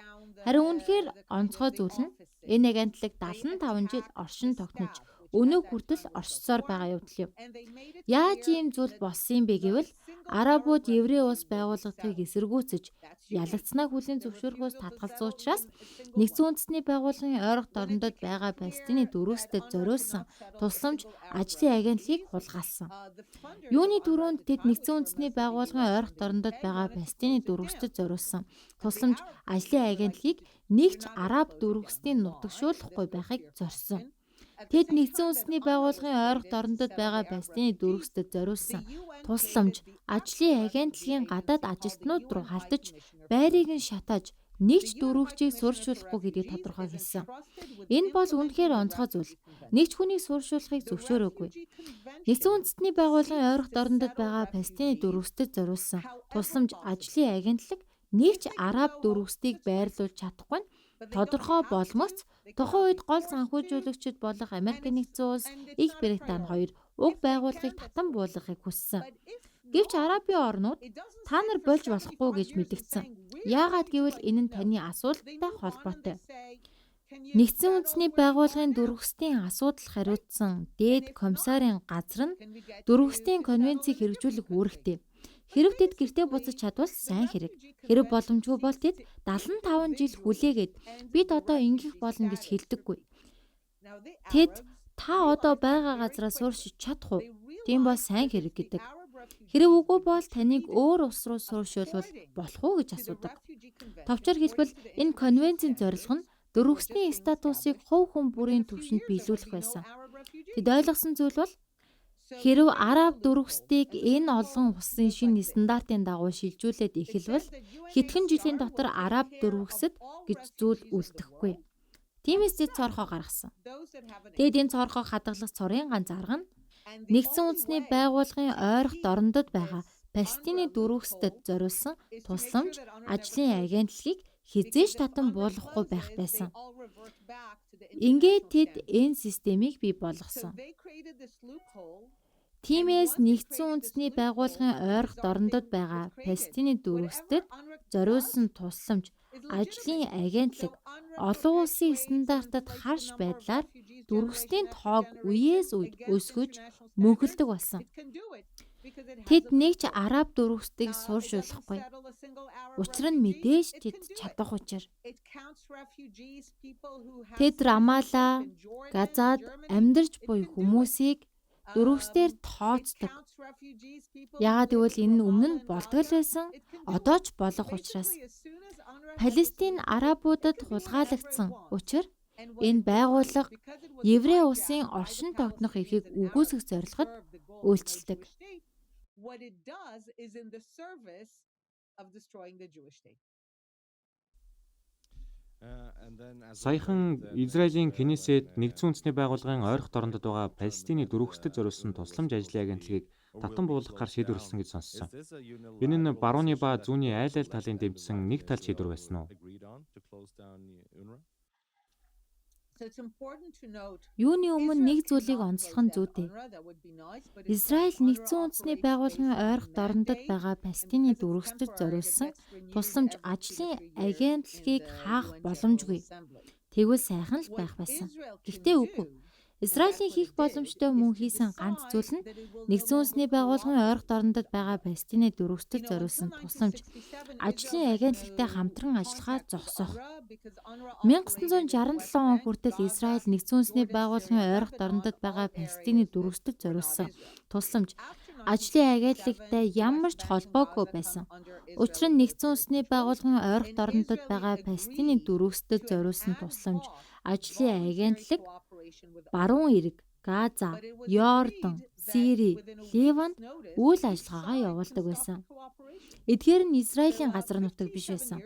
Харин үнэхээр онцгой зүйл нь энэ агентлаг 75 жил оршин тогтнож өнөө хүртэл оршсоор байгаа явдал юм. Яаж ийм зүйл болсон юм бэ гэвэл арабууд еврей улс байгууллагыг эсэргүүцэж ялагдсанаа хүлээн зөвшөөрөхөөс татгалзсан учраас Нэгдсэн үндэсний байгууллагын ойрох дорндод байгаа Палестины дөрвөсдөд зориулсан тусламж ажлын агентлагийг хулгайлсан. Юуны түрүүнд тэд Нэгдсэн үндэсний байгууллагын ойрох дорндод байгаа Палестины дөрвөсдөд зориулсан тусламж ажлын агентлагийг нэг ч араб дөрвөсдийн нутагшуулахгүй байхыг зорьсон. Тэд Нэгдсэн үндэсний байгууллагын ойрох дорндод байгаа Палестины дөрвөсдөд зориулсан тусламж ажлын агентлагийн гадаад ажилтнууд руу халтаж байрыг нь шатааж нэг ч дөрвөгчийг суурьшуулахгүй гэдгийг тодорхой хэлсэн. Энэ бол үнэхээр онцгой зүйл. Нэг ч хүнийг суурьшуулахыг зөвшөөрөөгүй. Нэгдсэн үндэсний байгууллагын ойрох дорндод байгаа Палестины дөрвөсдөд зориулсан тусламж ажлын агентлаг нэг ч араб дөрвөсдийг байрлуулж чадахгүй нь тодорхой болмогц тухайн үед гол санхүүжүүлэгчид болох Америк нэгдсэн улс, Их Британи хоёр уг байгууллагыг татан буулгахыг хүссэн. Гэвч арабын орнууд та нар болж болохгүй гэж мэдгдсэн. Яагаад гэвэл энэ нь таны асуудалтай холбоотой. Нэгдсэн үндэсний байгууллагын дөрвөстийн асуудал хариуцсан дээд комиссарын газар нь дөрвөстийн конвенцийг хэрэгжүүлэх үүрэгтэй. Хэрв тэд гэртээ буцаж чадвал сайн хэрэг. Хэрэг боломжгүй бол тэд 75 жил хүлээгээд бид одоо ингэх болно гэж хэлдэггүй. Тэд та одоо байгаа газраас сууршиж чадах уу? Тийм бол сайн хэрэг гэдэг. Хэрэг үгүй бол таныг өөр улс руу сууршуулвал болох уу гэж асуудаг. Товчоор хэлбэл энэ конвенцийн зорилго нь дөрвөсний статусыг хувь хүн бүрийн түвшинд биелүүлэх байсан. Тэд ойлгосон зүйл бол хэрв араб дөрвөстийг энэ олон улсын шинэ стандартын дагуу шилжүүлээд эхэлвэл хэдхэн жилийн дотор араб дөрвөсөд гэж зүйл үлдэхгүй. Тиймээс тэд цорхоо гаргасан. Тэгэд энэ цорхоо хадгалах цорын ганц арга нь Нэгдсэн үндэсний байгууллагын ойрох дорндод байгаа Палестины дөрвөсtöд зориулсан тусламж ажлын агентлагийг хизээж татан буулгахгүй байх байсан. Ингээд тэд энэ системийг бий болгосон. Тиймээс Нэгдсэн үндэсний байгууллагын ойрох дорндод байгаа Палестины дөрвөсtöд зориулсан тусламж ажлын агентлаг олон улсын стандартад харш байдлаар дөрвөстийн тоог үеэс үед өсгөж мөнхөлдөг болсон. Тэд нэг ч араб дөрвөстийг сууршуулахгүй. Учир нь мэдээж тэд чадах учир. Тэд Рамалла, Газад амьдарч буй хүмүүсийг дөрвөстээр тооцдог. Яагаад гэвэл энэ нь өмнө нь болдог байсан, одоо ч болох учраас. Палестин арабуудад хулгайлагдсан учраас энэ байгууллага еврей улсын оршин тогтнох эрхийг үгүйсгэх зорилгод үйлчилдэг. Саяхан Израилийн Кнесет Нэгдсэн үндэсний байгууллагын ойрох дорндод байгаа Палестины дөрвөсtöд зориулсан тусламж ажлын агентлагийг татан буулгахаар шийдвэрлэсэн гэж сонссон. Энэ нь барууны ба зүүнний айл аль талын дэмжсэн нэг тал шийдвэр байсан уу? Юуны өмнө нэг зүйлийг онцлох нь зүйтэй. Израиль Нэгдсэн үндэсний байгууллагын ойрох дорндод байгаа Палестины дөрвөсtöд зориулсан тусламж ажлын агентлагийг хаах боломжгүй. Тэгвэл сайхан л байх байсан. Гэхдээ үгүй. Израилийн хийх боломжтой мөн хийсэн ганц зүйл нь Нэгдсэн үндэсний байгууллагын ойрох дорндод байгаа Палестины дөрвөсtöд зориулсан тусламж ажлын агентлагтай хамтран ажиллахаа зогсоох. 1967 он хүртэл Израиль Нэгдсэн үндэсний байгууллагын ойрох дорндод байгаа Палестины дөрвөсtöд зориулсан тусламж ажлын агентлагтай ямар ч холбоогүй байсан. Учир нь Нэгдсэн үндэсний байгууллагын ойрох дорндод байгаа Палестины дөрвөсtöд зориулсан тусламж ажлын агентлаг баруун эрэг, Газа, Йордан, Сири, Ливанд үйл ажиллагаагаа явуулдаг байсан. Эдгээр нь Израилийн газар нутаг биш байсан.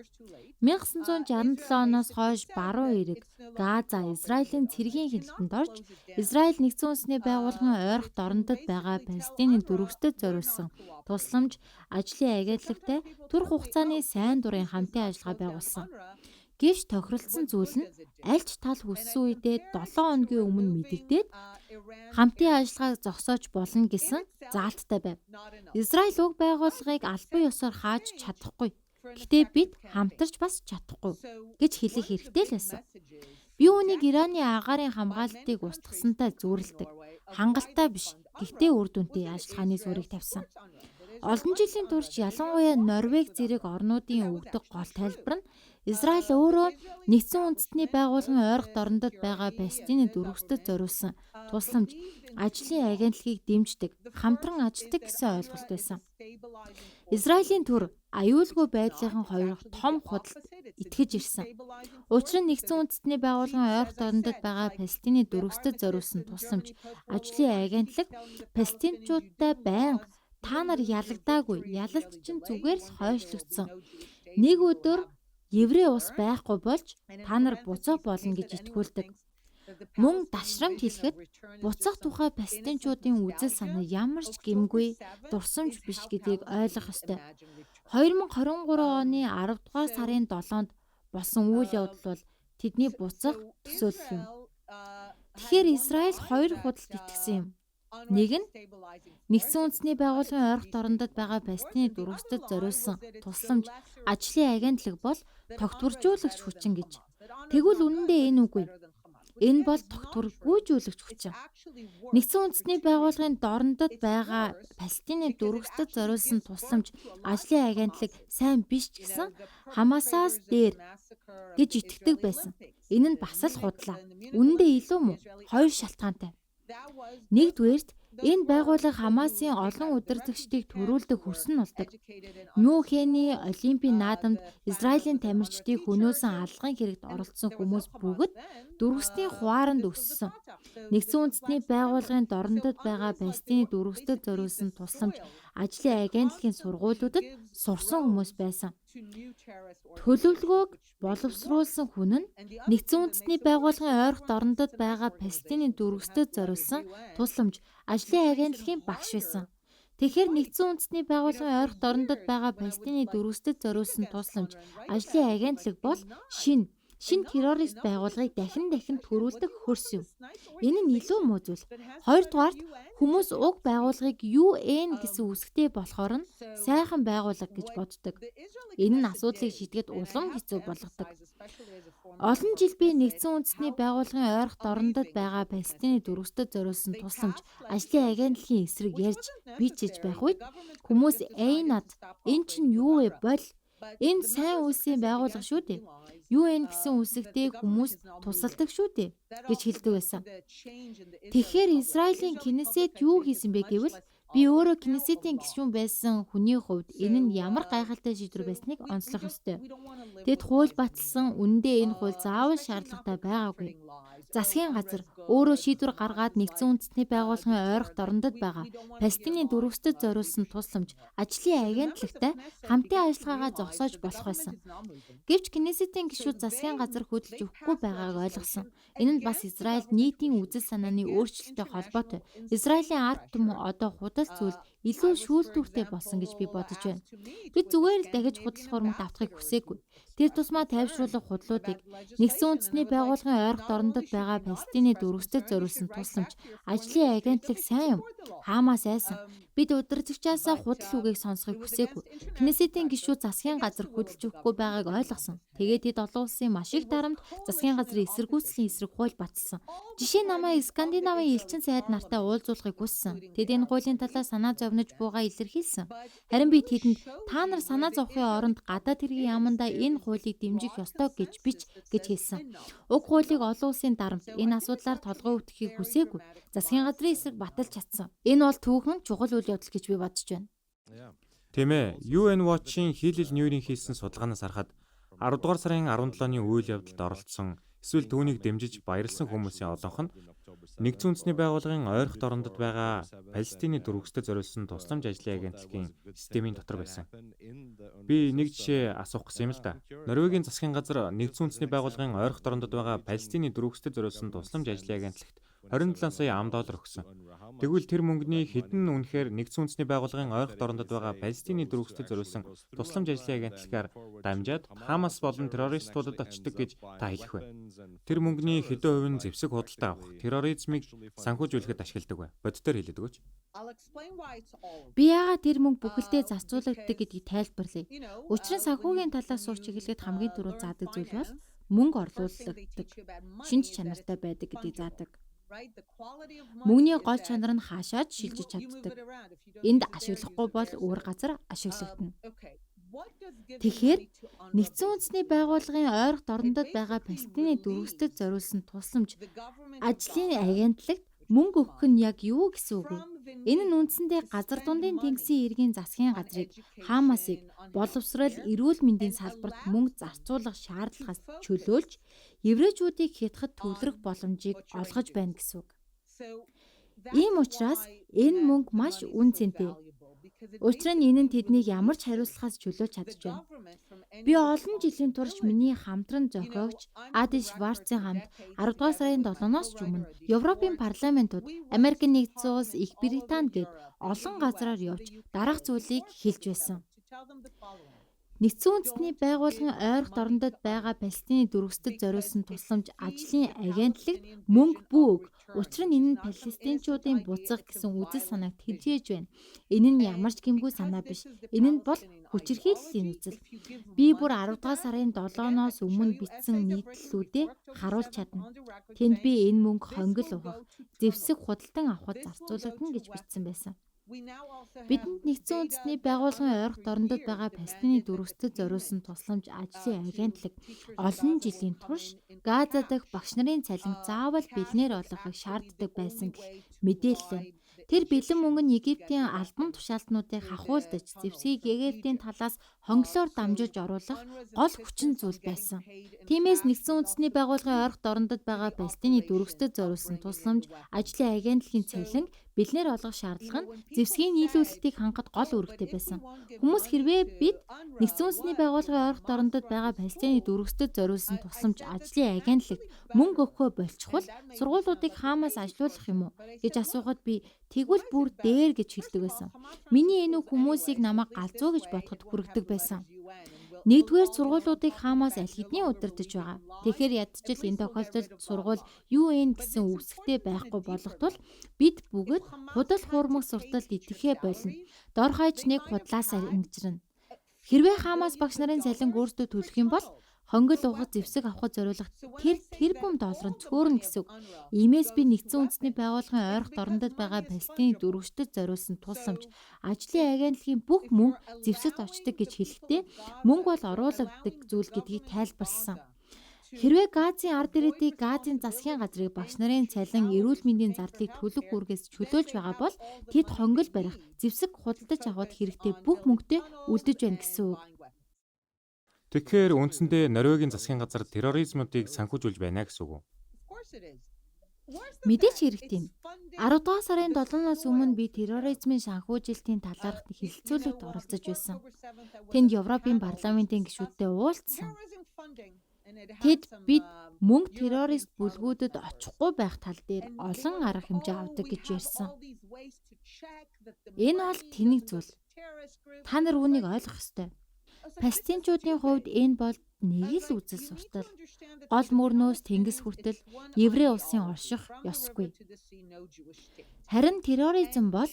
1967 оноос хойш баруун эрэг, Газа Израилийн цэргийн хяналтанд орж, Израиль Нэгдсэн үндэсний байгууллагын ойрох дорндод байгаа Палестины дөрвөсtöд зориулсан тусламж ажлын агентлагтай түр хугацааны сайн дурын хамтын ажиллагаа байгуулсан. Гэвч тохиролцсон зүйл нь аль ч тал хүссэн үедээ 7 хоногийн өмнө мэдэгдээд хамтын ажиллагааг зогсоож болно гэсэн заалттай байв. Израиль уг байгууллагыг албан ёсоор хааж чадахгүй. Гэхдээ бид хамтарч бас чадахгүй гэж хэлэх хэрэгтэй л байсан. Би үүнийг Ираны агаарын хамгаалалтыг устгасантай зүйрлдэг. Хангалттай биш. Гэхдээ үр дүнтэй ажиллагааны зүрийг тавьсан. Олон жилийн турш ялангуяа Норвеги зэрэг орнуудын өгдөг гол тайлбар нь Израиль өөрөө Нэгдсэн үндэстний байгууллагын ойрох дорндод байгаа Палестины дөрвөсtöд зориулсан тусламж ажлын агентлагийг дэмждэг, хамтран ажилладаг гэсэн ойлголт байсан. Израилийн төр аюулгүй байдлын хоёр том худалд итгэж ирсэн. Учир нь Нэгдсэн үндэстний байгууллагын ойрох дорндод байгаа Палестины дөрвөсtöд зориулсан тусламж ажлын агентлаг палестинчуудтай байнга та нар ялагдаагүй, ялалт чинь зүгээр л хойшлогдсон. Нэг өдөр еврей улс байхгүй болж та нар буцах болно гэж итгүүлдэг. Мөн дашрамт хэлэхэд буцах тухай палестинчуудын үзэл санаа ямар ч гэмгүй, дурсамж биш гэдгийг ойлгох ёстой. 2023 оны 10 дугаар сарын 7-нд болсон үйл явдал бол тэдний буцах төсөөлөл юм. Тэгэхээр Израиль хоёр худалд итгэсэн юм. Нэг нь Нэгдсэн үндэсний байгууллагын ойрох дорндод байгаа Палестины дөрвөсtöд зориулсан тусламж ажлын агентлаг бол тогтворжуулагч хүчин гэж. Тэгвэл үнэндээ энэ үгүй. Энэ бол тогтворгүй зүйлэгч хүчин. Нэгдсэн үндэсний байгууллагын дорндод байгаа Палестины дөрвөсдөд зориулсан тусламж ажлын агентлаг сайн биш ч гэсэн Хамасаас дээр гэж итгэдэг байсан. Энэ нь бас л худлаа. Үнэндээ илүү мүү? Хоёр шалтгаантай. Нэгдүгээрт энэ байгууллага Хамасын олон удирдагчдыг төрүүлдэг хөрсөн болдог. Мюнхений Олимпийн наадамд Израилийн тамирчдыг хөнөөсөн алгын хэрэгт оролцсон хүмүүс бүгд дөрвөсний хуаранд өссөн. Нэгдсэн үндэсний байгууллагын дорндод байгаа Палестины дөрвөсдөд зориулсан тусламж ажлын агентлагийн сургуулиудад сурсан хүмүүс байсан. Төлөвлөгөөг боловсруулсан хүн нь Нэгдсэн үндэсний байгууллагын ойрхон дорндод байгаа Палестины дөрвөсдөд зориулсан тусламж ажлын агентлагийн багш байсан. Тэгэхээр Нэгдсэн үндэсний байгууллагын ойрхон дорндод байгаа Палестины дөрвөсдөд зориулсан тусламж ажлын агентлаг бол шинэ террорист байгууллагыг дахин төрүүлдэг хөрс юм. Энэ нь илүү муу зүйл. Хоёрдугаарт хүмүүс уг байгууллагыг UN гэсэн үсгтэй болохоор нь сайхан байгууллага гэж боддог. Энэ нь асуудлыг шийдэхэд улам хэцүү болгодог. Олон жил би Нэгдсэн үндэсний байгууллагын ойрхон дорндод байгаа Палестины дөрвөсдөд зориулсан тусламж ажлын агентлагийн эсрэг ярьж бичиж байх үед хүмүүс "Эйнад эн чинь юу вэ бол? Энэ сайн үйлсийн байгууллага шүү дээ. UN гэсэн үсэгтэй хүмүүс тусалдаг шүү дээ" гэж хэлдэг байсан. Тэгэхээр Израилийн Кнесет юу хийсэн бэ гэвэл би өөрөө Кнесетийн гишүүн байсан хүний хувьд энэ нь ямар гайхалтай шийдвэр байсныг онцлох ёстой. Тэд хууль баталсан, үнэндээ энэ хууль заавал шаардлагатай байгаагүй. Засгийн газар өөрөө шийдвэр гаргаад Нэгдсэн үндэсний байгууллагын ойрхон дорндод байгаа Палестины дөрвөсдөд зориулсан тусламж ажлын агентлагтай хамтын ажиллагаагаа зогсоож болох байсан. Гэвч Кнесетийн гишүүд засгийн газар хөдөлж өгөхгүй байгааг ойлгосон. Энэ нь бас Израильд нийтийн үзэл санааны өөрчлөлттэй холбоотой. Израилийн ард түмэн одоо худал зүйлд илүү шүүлтүүртэй болсон гэж би бодож байна. Бид зүгээр л дахиж худал хуурмагт автахыг хүсээгүй. Тэр тусмаа тайвшруулах худлуудыг Нэгдсэн үндэсний байгууллагын ойрхон дорндод байгаа Палестины дөрвөсдөд зориулсан тусламж ажлын агентлаг сайн юм. Хаамаа сайсан. Бид удирдагчаасаа худал үгийг сонсохыг хүсээгүй. Кнесетийн гишүүд засгийн газар хөдөлж өгөхгүй байгааг ойлгосон. Тэгээд тэд олон улсын маш их дарамт засгийн газрын эсэргүүцлийн эсрэг хууль баталсан. Жишээ нь намайг Скандинавын элчин сайд нартай уулзуулахыг хүссэн. Тэд энэ хуулийн талаар санаа зовниж буугаа илэрхийлсэн. Харин би тэдэнд "Та нар санаа зовхын оронд гадаад хэргийн яамандаа энэ хуулийг дэмжих ёстой гэж хэлсэн. Уг хуулийг олон улсын дарамт энэ асуудлаар толгой өвтөхийг хүсээгүй. Засгийн газрын эсрэг баталж чадсан. Энэ бол түүхэн чухал үйл явдал гэж би бодож байна. Тийм ээ. UN Watch-ийн Хиллэл Ньюрийн хийсэн судалгаанаас харахад 10 дугаар сарын 17-ны үйл явдалд оролцсон эсвэл түүнийг дэмжиж баярлсан хүмүүсийн олонх нь Нэгдсэн үндэсний байгууллагын ойрхон дорндод байгаа Палестины дөрвөсдөд зориулсан тусламж ажлын агентлагийн системийн дотор байсан. Би нэг жишээ асуух гэсэн юм л да. Норвегийн засгийн газар Нэгдсэн үндэсний байгууллагын ойрхон дорндод байгаа Палестины дөрвөсдөд зориулсан тусламж ажлын агентлагт 27 сая $10 өгсөн. Тэгвэл тэр мөнгөний хэдэн нь үнэхээр Нэгдсэн үндэсний байгууллагын ойрхон дорндод байгаа Палестины дөрвөсдөд зориулсан тусламж ажлын агентлагаар дамжаад Хамас болон террористуудад очдог гэж та хэлэх вэ? Тэр мөнгөний хэдэн хувь нь зэвсэг худалдаа авах, терроризмыг санхүүжүүлэхэд ашигладаг вэ? Бодитоор хэлээд өгөөч. Би яагаад тэр мөнгө бүхэлдээ зарцуулагддаг гэдгийг тайлбарлая. Учир нь санхүүгийн талаас сууч чиглэлд хамгийн түрүү заадаг зүйл бол мөнгө орлуулдаг, шинж чанартай байдаг гэдгийг заадаг. Мөнгөний гол чанар нь хаашаач шилжиж чаддаг. Энд ашиглахгүй бол өөр газар ашиглагдана. Тэгэхээр Нэгдсэн үндэсний байгууллагын ойрхон дорндод байгаа Палестины дөрвөсдөд зориулсан тусламж ажлын агентлагт мөнгө өгөх нь яг юу гэсэн үг вэ? Энэ нь үндсэндээ газар дундын тэнгисийн иргэн засгийн газрыг Хамасыг боловсрол эрүүл мэндийн салбарт мөнгө зарцуулах шаардлагаас чөлөөлж еврейчүүдийг хятад төвлөрөх боломжийг олгож байна гэсэн үг. Ийм учраас энэ мөнгө маш үн цэнтэй. Учир нь энэ нь тэднийг ямар ч хариуцлагаас чөлөөлж чадж байна. Би олон жилийн турш миний хамтран зохиогч Ади Шварцын хамт 10 дугаар сарын 7-ноос ч өмнө Европын парламентууд, Америк нэгдсэн улс, Их Британи гээд олон газраар явж дараах зүйлийг хэлж байсан. Нэгдсэн үндэстний байгууллагын ойролт орондод байгаа Палестины дүрвстэд зориулсан тусламж ажлын агентлагт мөнгө бүү. Учир нь энэ нь палестинчуудын буцах гэсэн үзэл санааг тэжээж байна. Энэ нь ямар ч гэмгүй санаа биш. Энэ нь бол хүчирхийллийн үзэл. Би бүр 10 дахь сарын 7-ноос өмнө бичсэн нийтлэлүүдэд харуулж чадна. Тэнд би энэ мөнгө хонгил угах, зэвсэг худалдан авахд зарцуулагдана гэж бичсэн байсан. Бидэнд нэгдсэн үндэстний байгууллагын ойролт орондод байгаа Палестины дүрвстэд зориулсан тусламж ажлын агентлаг олон жилийн турш Газа дахь багш нарын цалин заавал бэлнээр олгохыг шаарддаг байсан гэх мэдээлэл байна. Тэр бэлэн мөнгө нь Египтийн албан тушаалтнуудыг хахуулдаж, зэвсгийг Египтийн талаас хонглоор дамжуулж оруулах гол хүчин зүйл байсан. Тиймээс нэгдсэн үндэстний байгууллагын ойролт орондод байгаа Палестины дүрвстэд зориулсан тусламж ажлын агентлагийн цалин бэлнээр олгох шаардлага нь зэвсгийн нийлүүлэлтийг хангахад гол үүрэгтэй байсан. Хүмүүс хэрвээ бид нэгдсэн үндэстний байгууллагын ойролт орондод байгаа Палестины дүрвстэд зориулсан тусламж ажлын агентлагт мөнгө өгөхөө болчихвол сургуулиудыг хаамаас ажилуулах юм уу гэж асуухад би тэгвэл бүр дээр гэж хэлдэг байсан. Миний энэ үг хүмүүсийг намайг галзуу гэж бодоход хүргэдэг байсан. Нэгдүгээр сургуулиудыг хаамаас аль хэдийн удирдах байгаа. Тэгэхээр ядчил энэ тохиолдолд сургууль UN гэсэн үгстэй байхгүй болох тул бид бүгд худал хуурмаг сурталд итгэхэ болно. Дор хаяж нэг худлаасаа ингэжрэнэ. Хэрвээ хаамаас багш нарын цалин өөрсдөө төлөх юм бол хонгил угах зэвсэг авахд зориулах тэрбум доллар нь цөөрнө гэсэн үг. Иймээс би нэгдсэн үндэстний байгууллагын ойролт орондод байгаа Палестины дүрвстэд зориулсан тусламж ажлын агентлагийн бүх мөнгө зэвсэгт очдог гэж хэлэхдээ мөнгө бол оруулагддаг зүйл гэдгийг тайлбарласан. Хэрвээ Газын ард ирээдийг Газын засгийн газрыг багш нарын цалин, эрүүл мэндийн зардлыг төлөх үүргээс чөлөөлж байгаа бол тэд хонгил барих, зэвсэг худалдаж авах хэрэгтэй бүх мөнгөтэй үлдэж байна гэсэн үг. Тэгэхээр үндсэндээ Норвегийн засгийн газар терроризмуудыг санхүүжүүлж байна гэсэн үг үү? Мэдээч хэрэгтэй юм. 10 дугаар сарын 7-наас өмнө би терроризмын санхүүжилтийн талаарх хэлэлцүүлэгт оролцож байсан. Тэнд Европын парламентын гишүүдтэй уулзсан. Тэд бид мөнгө террорист бүлгүүдэд очихгүй байх тал дээр олон арга хэмжээ авдаг гэж ярьсан. Энэ бол тэнэг зүйл. Та нар үүнийг ойлгох ёстой. Палестинчуудын хувьд энэ бол нэг л үзэл суртал. Гол мөрнөөс тэнгис хүртэл еврей улсын орших ёсгүй. Харин терроризм бол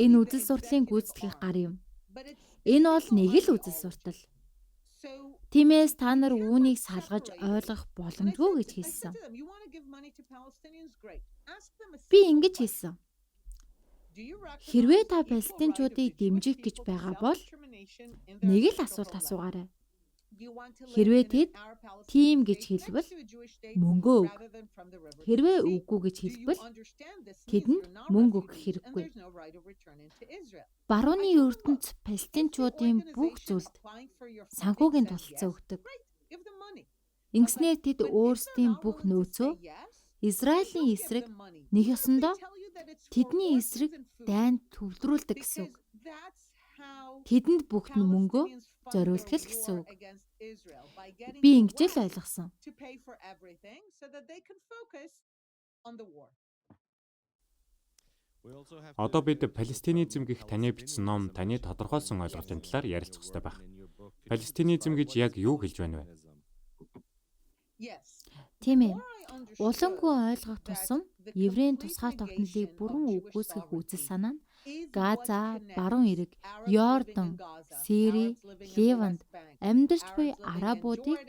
энэ үзэл сурталын гүйцэтгэх гар юм. Энэ бол нэг л үзэл суртал. Тиймээс та нар үүнийг салгаж ойлгох боломжгүй гэж хэлсэн. Би ингэж хэлсэн. Хэрвээ та палестинчуудыг дэмжих гэж байгаа бол нэг л асуулт асуугаарай. Хэрвээ тэд тийм гэж хэлбэл мөнгө өг. Хэрвээ үгүй гэж хэлбэл тэдэнд мөнгө өгөх хэрэггүй. Барууны ертөнц палестинчуудын бүх зүйлд санхүүгийн тусалцаа өгдөг. Ингэснээр тэд өөрсдийн бүх нөөцөө Израилийн эсрэг нэг ёсондоо тэдний эсрэг дайнд төвлөрүүлдэг гэсэн үг. Тэдэнд бүх мөнгөө зориулдаг гэсэн үг. Би ингэж л ойлгосон. Одоо бид палестинизм гэх таны бичсэн ном таны тодорхойлсон ойлголтын талаар ярилцах хэрэгтэй байх. Палестинизм гэж яг юу хэлж байна вэ? Тийм ээ. Улангүй ойлгох тусам еврейн тусгай тогтнолыг бүрэн үгүйсгэх үзэл санаа нь Газа, баруун эрэг, Йордан, Сири, Ливанд амьдарч буй арабуудыг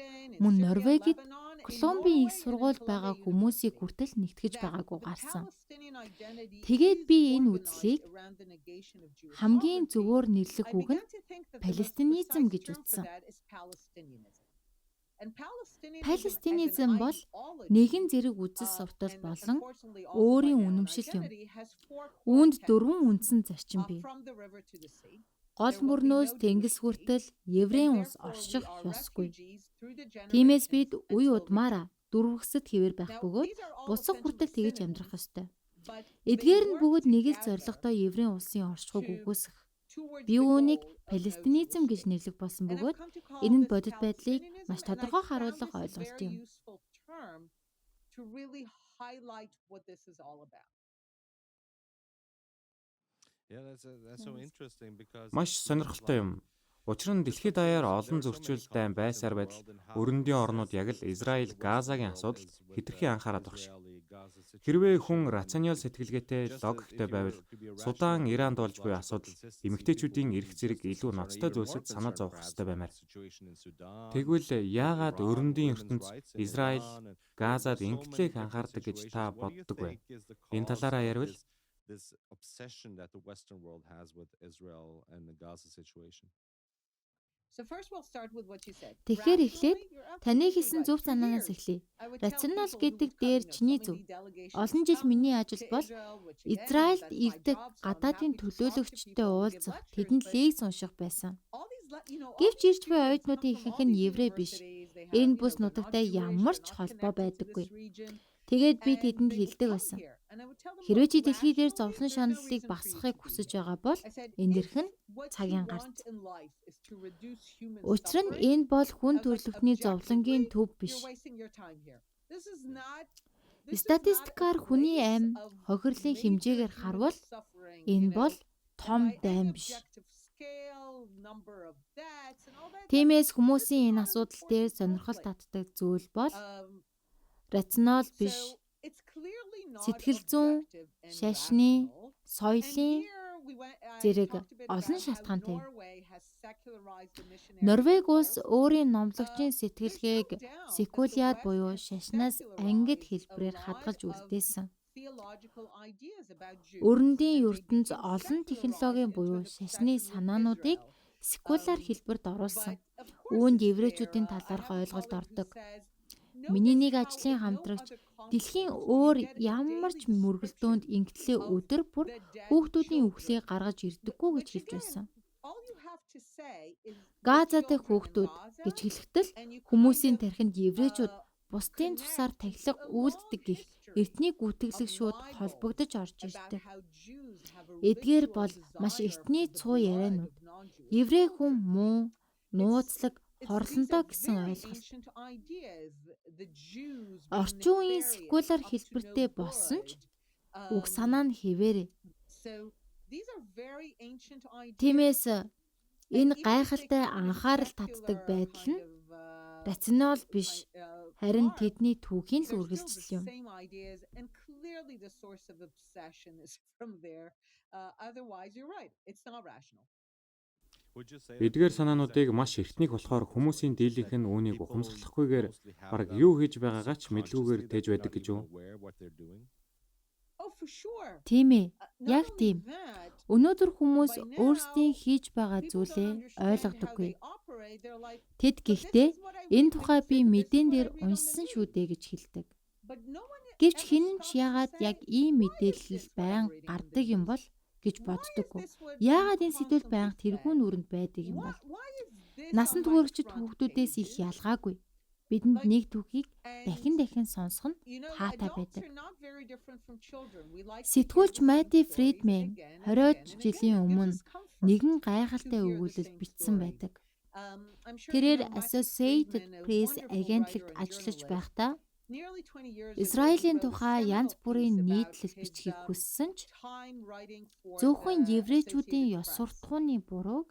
мөн Норвегид Колумбийн их сургуульд байгаа хүмүүсийг хүртэл нэгтгэж байгаагүй гарсан. Тэгээд би энэ үзлийг хамгийн зөвөөр нэрлэх үг нь палестинизм гэж үзсэн. Палестинизм бол нэгэн зэрэг үзэл суртал болон өөрийн үнэмшил юм. Үүнд 4 үндсэн зарчим бий. Гол мөрнөөс тэнгис хүртэл еврейн улс орших ёсгүй. Тиймээс бид үе удмаараа дөрвөгсөд хэвээр байх бөгөөд буцах хүртэл тэгж амьдрах ёстой. Эдгээр нь бүгд нэг л зорилготой еврейн улсын оршихуйг үгүйсгэх. Би үүнийг палестинизм гэж нэрлэх болсон бөгөөд энэ нь бодит байдлыг маш тодорхой харуулах ойлголт юм. Маш сонирхолтой юм. Учир нь дэлхийд даяар олон зөрчилтэй байсаар байтал өрөндийн орнууд яг л Израиль Газагийн асуудалд хэтэрхий анхаарал багш. Хэрвээ хүн рационал сэтгэлгээтэй логиктэй байвал Судан, Иранд болж буй асуудал эмэгтэйчүүдийн эрх зэрэг илүү ноцтой зүйлсэд санаа зовох ёстой баймаар. Тэгвэл яагаад өрөндийн ертөнц Израиль, Газад ингэтлэх анхаардаг гэж та боддог вэ? Энэ талаараа ярил. This obsession that the Western world has with Israel and the Gaza situation. Тэгэхээр эхлээд таны хэлсэн зөв санаанаас эхлэе. Рационал гэдэг дээр чиний зөв. Олон жил миний ажил бол Израильд ирдэг гадаадын төлөөлөгчтэй уулзах, тэдэнд лекц унших байсан. Гэвч ирж буй оюутнуудын ихэнх нь еврей биш. Энэ бүс нутагтай ямар ч холбоо байдаггүй. Тэгээд би тэдэнд хэлдэг байсан. Хэрвээ чи дэлхий дээр зовлон шаналлыг багасгахыг хүсэж байгаа бол эндэрх нь цагийн гарт. Учир нь энэ бол хүн төрөлхтний зовлонгийн төв биш. Статистикаар хүний амь хохирлын хэмжээгээр харвал энэ бол том дайн биш. Тиймээс хүмүүсийн энэ асуудал дээр сонирхол татдаг зүйл бол рационал биш. Сэтгэл зүйн, шашны, соёлын зэрэг олон шалтгаантай. Норвеги улс өөрийн номлогчийн сэтгэлгээг секуляр буюу шашнаас ангид хэлбэрээр хадгалж үлдээсэн. Өрөндийн ертөнц олон технологийн буюу шашны санаануудыг секуляр хэлбэрт оруулсан. Үүнд еврейчүүдийн талаарх ойлголт ордог. Миний нэг ажлын хамтрагч дэлхийн өөр ямар ч мөргөлдөөнд ингэтлээ өдөр бүр хүүхдүүдийн үхлийг гаргаж ирдэггүй гэж хэлж байсан. Газа дэх хүүхдүүд гэж хэлэхдээ хүмүүсийн тархинд еврейчүүд бусдын тусаар тахилга үйлддэг гэх эртний гүтгэлэг шууд холбогдож орж ирдэг. Эдгээр бол маш эртний цуу ярианууд. Еврей хүн муу, нууцлаг, хорлонтой гэсэн ойлголт. Орчин үеийн секуляр хэлбэртэй болсон ч үг санаа нь хэвээрээ. Тиймээс энэ гайхалтай анхаарал татдаг байдал нь рационал биш, харин тэдний түүхийн л үргэлжлэл юм. Эдгээр санаануудыг маш эртнийх болохоор хүмүүсийн дийлийнх нь үүнийг ухамсарлахгүйгээр бараг юу хийж байгаагаа ч мэдгүйгээр тээж байдаг гэж үү? Тийм ээ, яг тийм. Өнөөдөр хүмүүс өөрсдийн хийж байгаа зүйлээ ойлгодоггүй. Тэд гэхдээ энэ тухай би мэдэн дээр уншсан шүү дээ гэж хэлдэг. Гэвч хэн ч яагаад яг ийм мэдээлэл байнга гардаг юм бол гэж боддоггүй. Яагаад энэ сэдвэл байнга тэрхүү нүрэнд байдаг юм бол? Насан туршид хүүхдүүдээс их ялгаагүй. Бидэнд нэг түүхийг дахин сонсох нь таатай байдаг. Сэтгүүлч Мати Фридман 20 жилийн өмнө нэгэн гайхалтай өгүүлэл бичсэн байдаг. Тэрээр Associated Press агентлагт ажиллаж байхдаа Израилийн тухай янз бүрийн нийтлэл бичгийг хүссэн ч зөвхөн еврейчүүдийн ёс суртахууны бурууг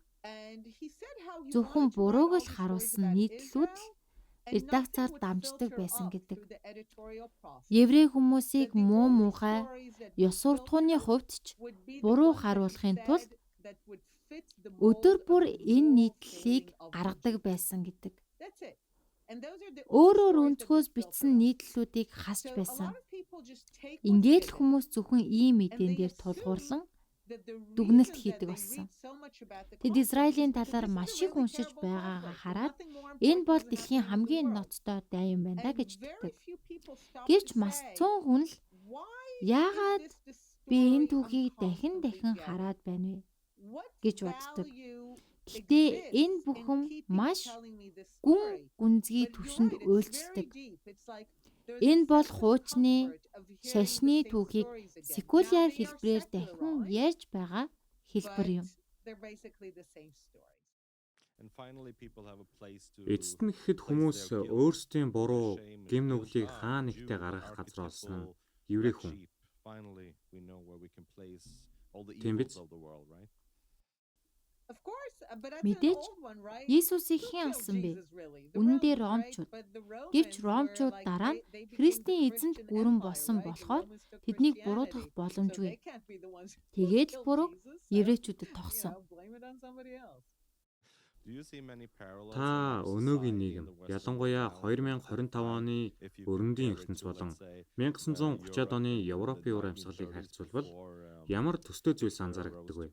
зөвхөн бурууг л харуулсан нийтлэлүүд л редакцаар дамждаг байсан гэдэг. Еврей хүмүүсийг муу муухай ёс суртахууны хувьд ч буруу харуулахын тулд өдөр бүр энэ нийтлэлийг гаргадаг байсан гэдэг. Өөрөөр өнцгөөс бичсэн нийтлэлүүдийг хасч байсан. Ингээд л хүмүүс зөвхөн ийм мэдэн дээр тулгуурлан дүгнэлт хийдэг болсон. Тэд Израилийн талаар маш их уншиж байгаагаа хараад энэ бол дэлхийн хамгийн ноцтой дайн юм байна гэж хэлдэг. Гэвч маш цөөн хүн л яагаад би энэ түүхийг дахин хараад байна вэ гэж боддог. Гэхдээ энэ бүхэн маш гүн гүнзгий түвшинд уйлчилдаг. Энэ бол хуучны шашны түүхийг секуляр хэлбэрээр дахин ярьж байгаа хэлбэр юм. Эцэст нь гэхэд хүмүүс өөрсдийн буруу гэм нүглийг хаа нэгтээ гаргах газар олсон нь еврей хүн. Тийм биз? Мэдээж Иесусыг хэн алсан бэ? Үнэн дээр Ромчууд. Гэвч Ромчууд дараа нь Христийн эзэнт гүрэн болсон болохоор тэднийг буруутгах боломжгүй. Тэгээд л бурууг еврейчүүдэд тогсон. Та өнөөгийн нийгэм, ялангуяа 2025 оны өрөндийн ертөнц болон 1930-ад оны Европын үр амьсгалыг харьцуулбал ямар төстэй зүйлс анзаарэгддэг вэ?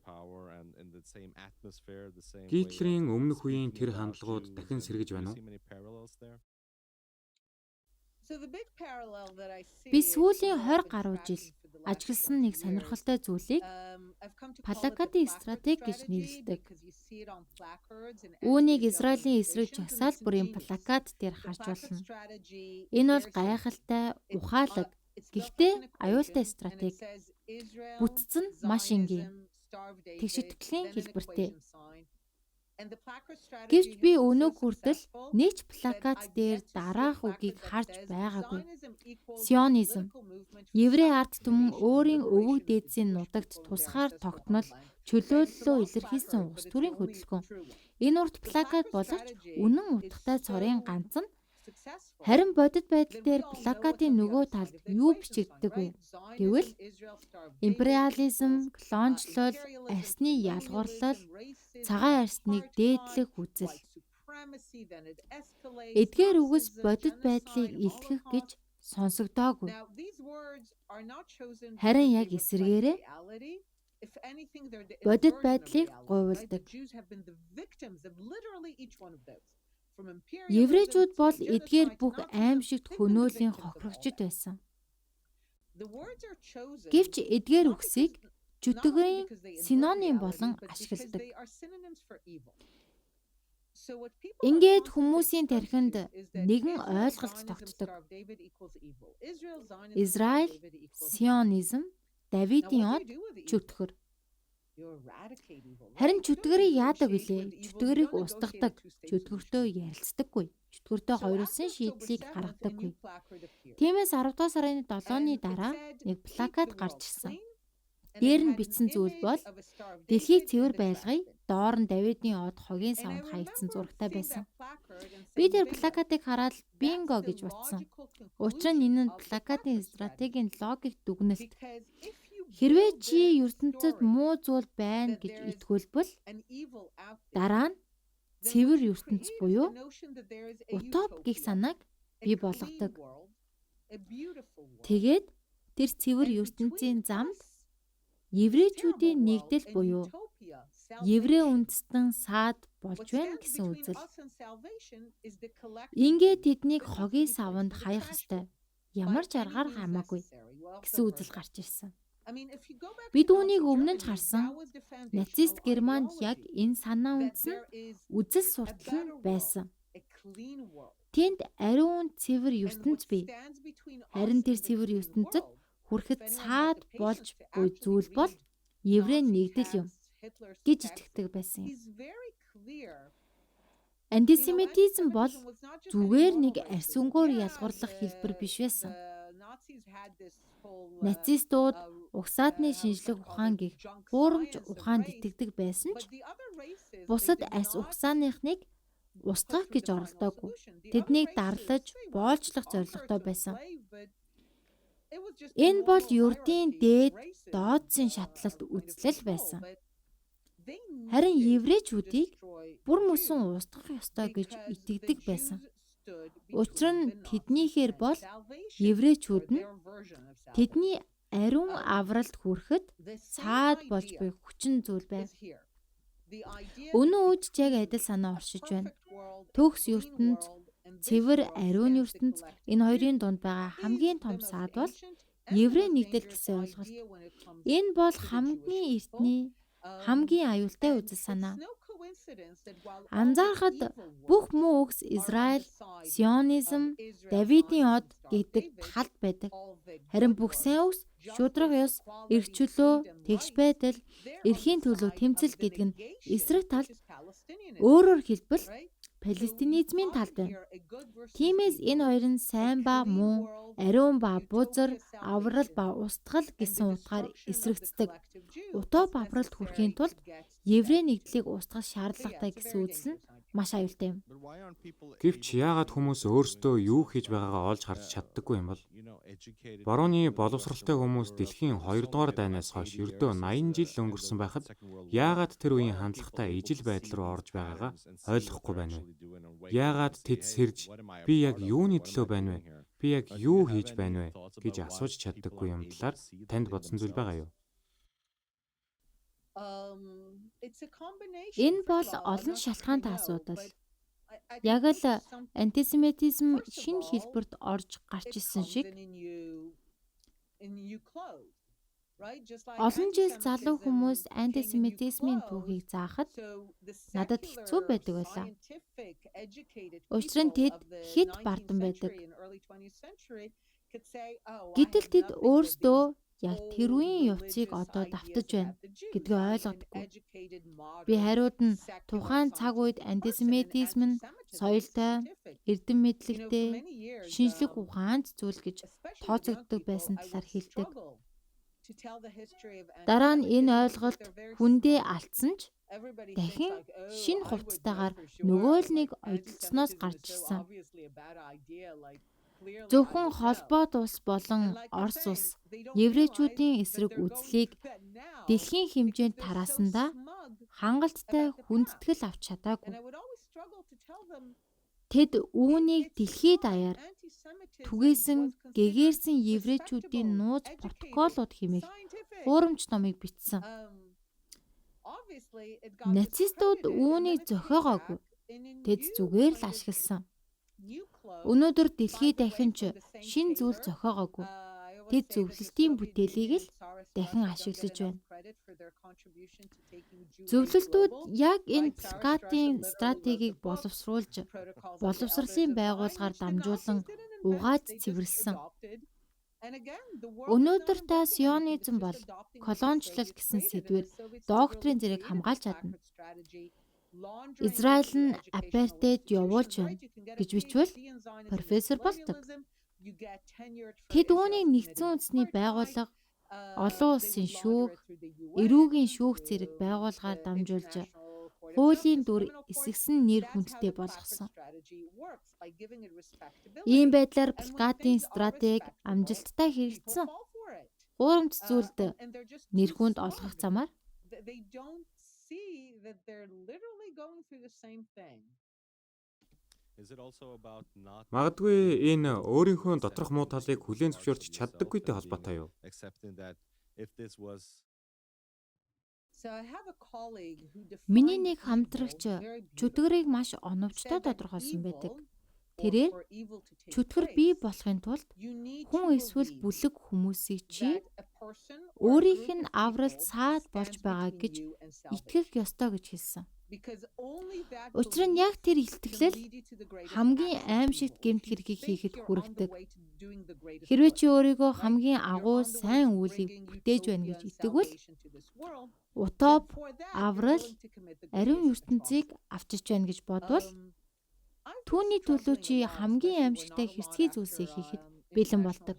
Гитлерийн өмнөх үеийн тэр хандлагууд дахин сэргэж байна уу? Би сүүлийн 20 гаруй жил ажигласан нэг сонирхолтой зүйлийг Плакатын стратеги гэж нэрлэдэг. Үүнийг Израилийн эсрэг жагсаал бүрийн плакат дээр харж болно. Энэ бол гайхалтай, ухаалаг, гэхдээ аюултай стратеги. Бүтц нь маш энгийн. Тэгшитгэлийн хэлбэртэй. Гэвч би өнөө хүртэл нэг ч плакат дээр дараах үгийг харж байгаагүй. Сионизм. Еврей ард түмэн өөрийн өвөг дээдсийн нутагт тусгаар тогтмол чөлөөллөө илэрхийлсэн улс төрийн хөдөлгөөн. Энэ урт плакат боловч үнэн утгатай цорын ганц нь. Харин бодит байдал дээр плакатын нөгөө талд юу бичигддэг вэ гэвэл империализм, колоничлол, арсны ялгуурлал, цагаан арсныг дээдлэх үзэл. Эдгээр үгс бодит байдлыг илтгэх гэж сонсогдоогүй. Харин яг эсвэргээрээ бодит байдлыг гуйвалдаг. Еврейчүүд бол эдгээр бүх аимшигт хөнөөлийн хохирогчд байсан. Гэвч эдгээр үгсийг чөтгөрийн синоним болон ашигладаг. Ингээд хүмүүсийн тархинд нэгэн ойлголт тогтдог. Израиль, сионизм, Давидын од, чөтгөр. Харин чөтгөрийг яадаг вүлээ? Чөтгөрийг устгадаг, чөтгөртөө ярилцдаггүй. Чөтгөртөө хоёрлсон шийдлийг гаргадаггүй. Тиймээс 10 дугаар сарын 7-ны дараа нэг плакат гарч ирсэн. Дээр нь бичсэн зүйл бол дэлхийг цэвэр байлгая, доор нь Давидын од хогийн савнд хаягдсан зурагтай байсан. Би тэр плакатыг хараад бинго гэж утсан. Учир нь энэ нь плакатын стратегийн логик дүгнэлт. Хэрвээ чи ертөнцид муу зүйл байна гэж итгүүлбэл дараа нь цэвэр ертөнц буюу утоп гэх санааг бий болгодог. Тэгээд тэр цэвэр ертөнцийн замд еврейчүүдийн нэгдэл буюу еврей үндэстэн саад болж байна гэсэн үзэл. Ингээд тэднийг хогийн савнд хаях ёстой. Ямар ч аргаар хамаагүй гэсэн үзэл гарч ирсэн. Бид үүнийг өмнө нь ч харсан. Нацист Германд яг энэ санаа үндэс нь үзэл суртал нь байсан. Тэнд ариун цэвэр ертөнц бий. Харин тэр цэвэр ертөнцид хүрэхэд саад болж буй зүйл бол еврей нэгдэл юм гэж итгэдэг байсан юм. Антисемитизм бол зүгээр нэг арьс өнгөөр ялгуурлах хэлбэр биш байсан. Нацистууд угсаатны шинжлэх ухаан гэх хуурамч ухаанд итгэдэг байсан ч бусад арьс угсааныхныг устгах гэж оролдоогүй. Тэднийг дарлаж, боолчлох зорилготой байсан. Энэ бол ердийн дээд дооцсон шатлалт үзлэл байсан. Харин еврейчүүдийг бүр мөсөн устгах ёстой гэж итгэдэг байсан. Учир нь тэднийхээр бол еврейчүүд нь тэдний ариун авралт хүрэхэд цаад болж буй хүчин зүйл байв. Өнөө үеч яг адил санаа оршиж байна. Төгс ертөнц, цэвэр ариун ертөнц энэ хоёрын дунд байгаа хамгийн том саад бол еврей нэгдэл гэсэн ойлголт. Энэ бол хамгийн эртний, хамгийн аюултай үзэл санаа. Анзаарахад бүх муу үгс Израиль, сионизм, Давидын од гэдэг талд байдаг. Харин бүх сайн үгс шудраг ёс, эрх чөлөө, тэгш байдал, эрхийн төлөө тэмцэл гэдэг нь эсрэг талд өөрөөр хэлбэл палестинизмын талд байна. Тиймээс энэ хоёр нь сайн ба муу, ариун ба бузар, аврал ба устгал гэсэн утгаар эсрэгцдэг. Утоп авралт хүрэхийн тулд еврей нэгдлийг устгах шаардлагатай гэсэн үзэл нь маш аюултай юм. Гэвч яагаад хүмүүс өөрсдөө юу хийж байгаагаа олж харж чаддаггүй юм бол? Борооны боловсралтай хүмүүс дэлхийн 2 дугаар дайнаас хойш ердөө 80 жил өнгөрсөн байхад яагаад тэр үеийн хандлагатай ижил байдал руу орж байгаагаа ойлгохгүй байна вэ? Яагаад тэд сэрж би яг юуны төлөө байна вэ? Би яг юу хийж байна вэ гэж асууж чаддаггүй юм талаар танд бодсон зүйл байгаа юу? Энэ бол олон шалтгаантай асуудал. Яг л антисемитизм шинэ хэлбэрт орж гарч ирсэн шиг олон жил залуу хүмүүс антисемитизмын түүхийг заахад надад хэцүү байдаг байлаа. Учир нь тэд хэд бардам байдаг. Гэтэл тэд өөрсдөө яг тэр үеийн явцыг одоо давтаж байна гэдгийг ойлгодоггүй. Би хариуд нь тухайн цаг үед антисемитизм нь соёлтой, эрдэм мэдлэгтэй, шинжлэх ухаанд зүйл гэж тооцогддог байсан талаар хэлдэг. Дараа нь энэ ойлголт хүндээ алдсан ч дахин шинэ хувцастайгаар нөгөө л нэг ойдлцсноос гарч ирсэн. Зөвхөн холбоот улс болон Орос улс еврейчүүдийн эсрэг үзлийг дэлхийн хэмжээнд тараасандаа хангалттай хүндэтгэл авч чадаагүй. Тэд үүнийг дэлхийд даяар түгээсэн гэгээрсэн еврейчүүдийн нууц протоколууд хэмээх хуурамч номыг бичсэн. Нацистууд үүнийг зохиогоогүй. Тэд зүгээр л ашигласан. Өнөөдөр дэлхий дахин ч шин зүйл зохиогоогүй. Тэд зөвлөлтийн бүтээлийг л дахин ашиглаж байна. Зөвлөлтүүд яг энэ плакатын стратегийг боловсруулж, боловсролын байгууллагаар дамжуулан угааж цэвэрлсэн. Өнөөдөр та сионизм бол колоничлол гэсэн сэдвээр доктрин зэрэг хамгаалж чадна. Израиль нь апартейд явуулж байна гэж бичвэл профессор болдог. Тэд үүнийг нэгдсэн үндэсний байгууллага, олон улсын шүүх, эрүүгийн шүүх зэрэг байгууллагаар дамжуулж хуулийн дүр эсгсэн нэр хүндтэй болгосон. Ийм байдлаар плакатын стратеги амжилттай хэрэгжсэн. Хуурамч зүйлд нэр хүнд олгох замаар Магадгүй энэ өөрийнхөө доторх муу талыг хүлээн зөвшөөрч чаддаггүйтэй холбоотой юу? Миний нэг хамтрагч чөтгөрийг маш оновчтой тодорхойлсон байдаг. Тэрээр чөтгөр бий болохын тулд хүн эсвэл бүлэг хүмүүсийг чи өөрийнх нь авралт саад болж байгаа гэж итгэх ёстой гэж хэлсэн. Учир нь яг тэр итгэлэл хамгийн аимшигт гэмт хэргийг хийхэд хүргэдэг. Хэрвээ чи өөрийгөө хамгийн агуу сайн үйлийг бүтээж байна гэж итгэвэл утоп, аврал, ариун ертөнцийг авчиж байна гэж бодвол түүний төлөө чи хамгийн аимшигтай хэрцгий зүйлсийг хийхэд бэлэн болдог.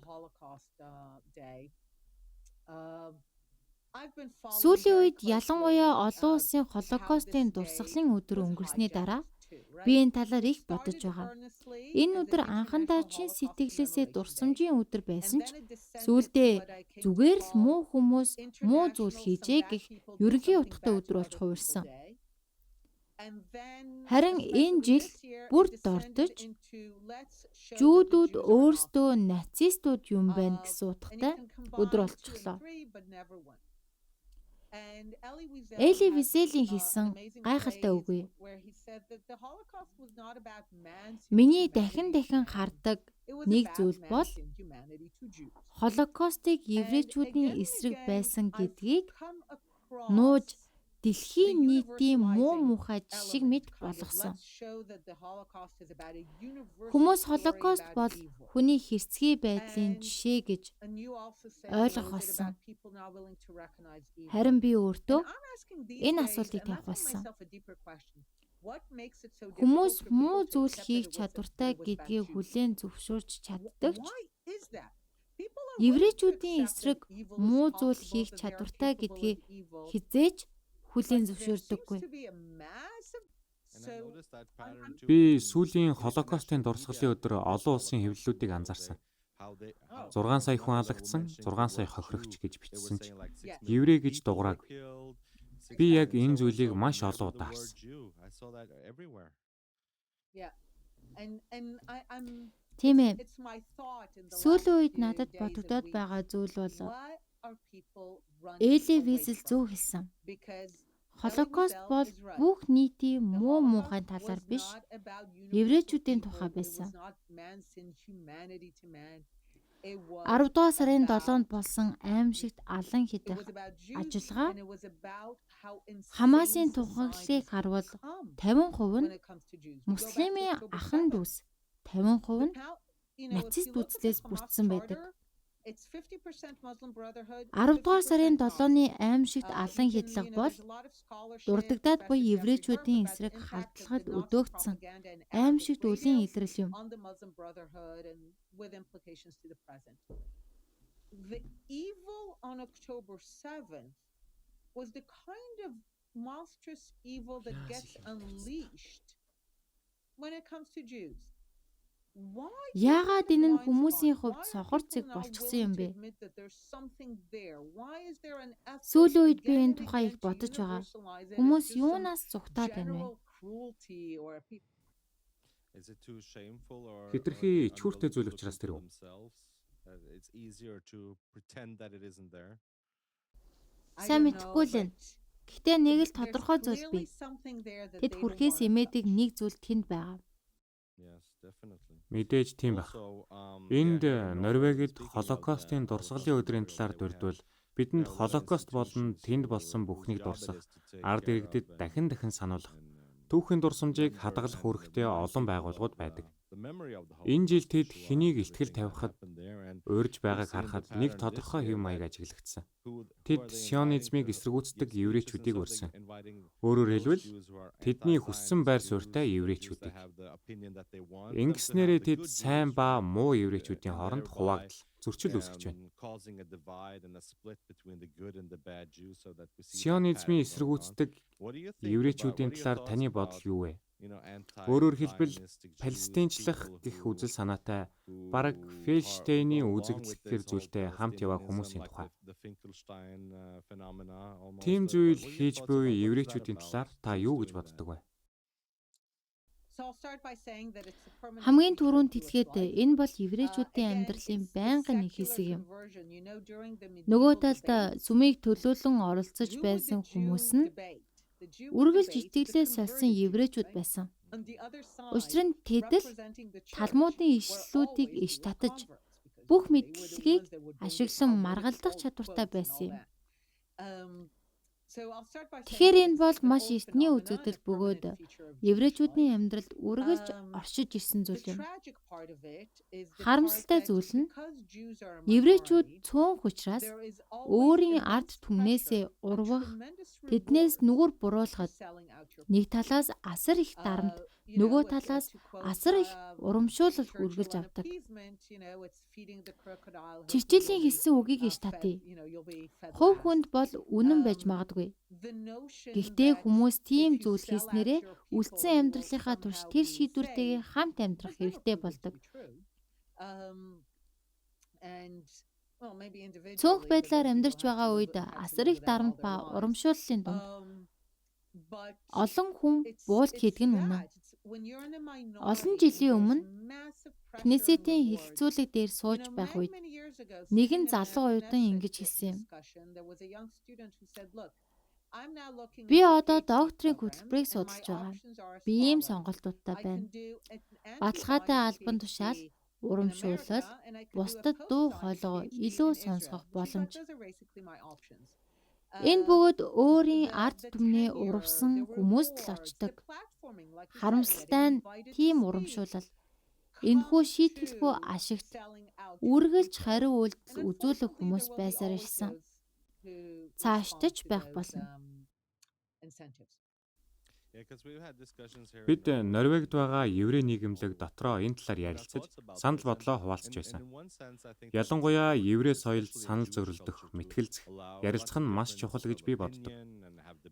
Сүүлийн үед ялангуяа олон улсын Холокостын дурсгалын өдөр өнгөрсний дараа би энэ талаар их бодож байгаа. Энэ өдөр анхандаа чин сэтгэлээсээ дурсамжийн өдөр байсан ч сүүлдээ зүгээр л муу хүмүүс муу зүйл хийжээ гэх ерөнхий утгатай өдөр болж хувирсан. Харин энэ жил бүр дордож жүүдүүд өөрсдөө нацистууд юм байна гэсэн утгатай өдөр болчихлоо. Эли Визелийн хэлсэн гайхалтай үг ээ. Миний дахин хардаг нэг зүйл бол Холокостыг еврейчүүдийн эсрэг байсан гэдгийг нууж дэлхийн нийтийн муу муухай жишиг мэд болгосон. Хүмүүс Холокост бол хүний хэрцгий байдлын жишээ гэж ойлгох болсон. Харин би өөртөө энэ асуултыг тавих болсон. Хүмүүс муу зүйл хийх чадвартай гэдгийг хүлээн зөвшөөрч чаддаг ч еврейчүүдийн эсрэг муу зүйл хийх чадвартай гэдгийг хизээж хүлээн зөвшөөрдөггүй. Би сүүлийн Холокостын дурсгалын өдөр олон улсын хэвлэлүүдийг анзаарсан. 6 сая хүн алагдсан, 6 сая хохирогч гэж бичсэн ч еврей гэж дуграагүй. Би яг энэ зүйлийг маш олон удаа харсан. Тийм ээ. Сүүлийн үед надад бодогдоод байгаа зүйл бол Эли Визел зөв хэлсэн. Холокост бол бүх нийтийн муу муухай талаар биш, еврейчүүдийн тухай байсан. 10 дугаар сарын 7-нд болсон аимшигт алан хидах ажиллагаа Хамасын тухаглалыг харвал 50% нь муслимын ахын дүүс, 50% нь нацист үзлээс бүрдсэн байдаг. 10 дугаар сарын 7-ны аимшигт алан хидлага бол дурддагдаад буй еврейчүүдийн эсрэг халдлагад өдөөгдсөн аимшигт үлийн илрэл юм. The evil on October 7th was the kind of monstrous evil that gets unleashed when it comes to Jews. Яагаад энэ нь хүмүүсийн хувьд сохор цэг болчихсон юм бэ? Сүүлийн үед би энэ тухай их бодож байгаа. Хүмүүс юунаас зүгтаад байна вэ? Хэтэрхий ичгүүртэй зүйл учраас тэр үү? Сайн мэдэхгүй л энэ. Гэхдээ нэг л тодорхой зүйл бий. Тэд хүрхээс эмээдэг нэг зүйл тэнд байгаа. Мэдээж тийм байх. Энд Норвегид Холокостын дурсгалын өдрийн талаар дурдвал бидэнд Холокост болон тэнд болсон бүхнийг дурсах, ард иргэдэд дахин сануулах, түүхийн дурсамжийг хадгалах үүрэгтэй олон байгууллагууд байдаг. Энэ жил тэд хэнийг илтгэл тавихад урьж байгааг харахад нэг тодорхой хэв маяг ажиглагдсан. Тэд сионизмыг эсэргүүцдэг еврейчүүдийг урьсан. Өөрөөр хэлбэл тэдний хүссэн байр суурьтай еврейчүүдийг. Ингэснээрээ тэд сайн ба муу еврейчүүдийн хооронд хуваагдал, зөрчил үүсгэж байна. Сионизмын эсэргүүцдэг еврейчүүдийн талаар таны бодол юу вэ? Өөрөөр хэлбэл Палестинчлах гэх үзэл санаатай бараг Фельштейний үзэгдэл зүйлтэй хамт яваа хүмүүсийн тухай. Тийм зүйл хийж буй еврейчүүдийн талаар та юу гэж боддог вэ? Хамгийн түрүүнд хэлгээд энэ бол еврейчүүдийн амьдралын байнгын нэг хэсэг юм. Нөгөө талд сүмийг төлөөлөн оролцож байсан хүмүүс нь үргэлж итгэлээс олсон еврейчүүд байсан. Учир нь тэд л талмуудын ишлэлүүдийг иш татаж бүх мэдлэгийг ашиглан маргалдах чадвартай байсан юм. Тэгэхээр энэ бол маш эртний үзэгдэл бөгөөд еврейчүүдийн амьдралд үргэлж оршиж ирсэн зүйл юм. Харамсалтай зүйл нь еврейчүүд цөөн учраас өөрийн ард түмнээсээ урвах, тэднээс нүгэр буруулахад нэг талаас асар их дарамт, нөгөө талаас асар их урамшуулал үргэлж авдаг. Чичилийн хэлсэн үгийг иш татъя. Хувь хүнд бол үнэн байж магадгүй. Гэхдээ хүмүүс тийм зүйл хийснээрээ үлдсэн амьдралынхаа турш тэр шийдвэртэйгээ хамт амьдрах хэрэгтэй болдог. Цөөнх байдлаар амьдарч байгаа үед асар их дарамт ба урамшууллын дунд олон хүн буулт хийдэг нь үнэн. Олон жилийн өмнө Кнесетийн хэлэлцүүлэг дээр сууж байх үед нэгэн залуу оюутан ингэж хэлсэн юм. Би одоо докторийн хөтөлбөрийг судалж байгаа. Би ийм сонголтуудтай байна. Баталгаатай албан тушаал, урамшуулал, бусдад дуу хоолой илүү сонсгох боломж. Энэ бүгд өөрийн ард түмнээ урвсан хүмүүст л очдог. Харамсалтай нь тийм урамшуулал, энэхүү шийтгэлгүй ашигт үргэлж хариу үйлдэл үзүүлэх хүмүүс байсаар ирсэн. Цаашдаж байх болно. Бид Норвегид байгаа еврей нийгэмлэг дотроо энэ талаар ярилцаж, санал бодлоо хуваалцаж байсан. Ялангуяа еврей соёлд санал зөрөлдөх, мэтгэлцэх, ярилцах нь маш чухал гэж би боддог.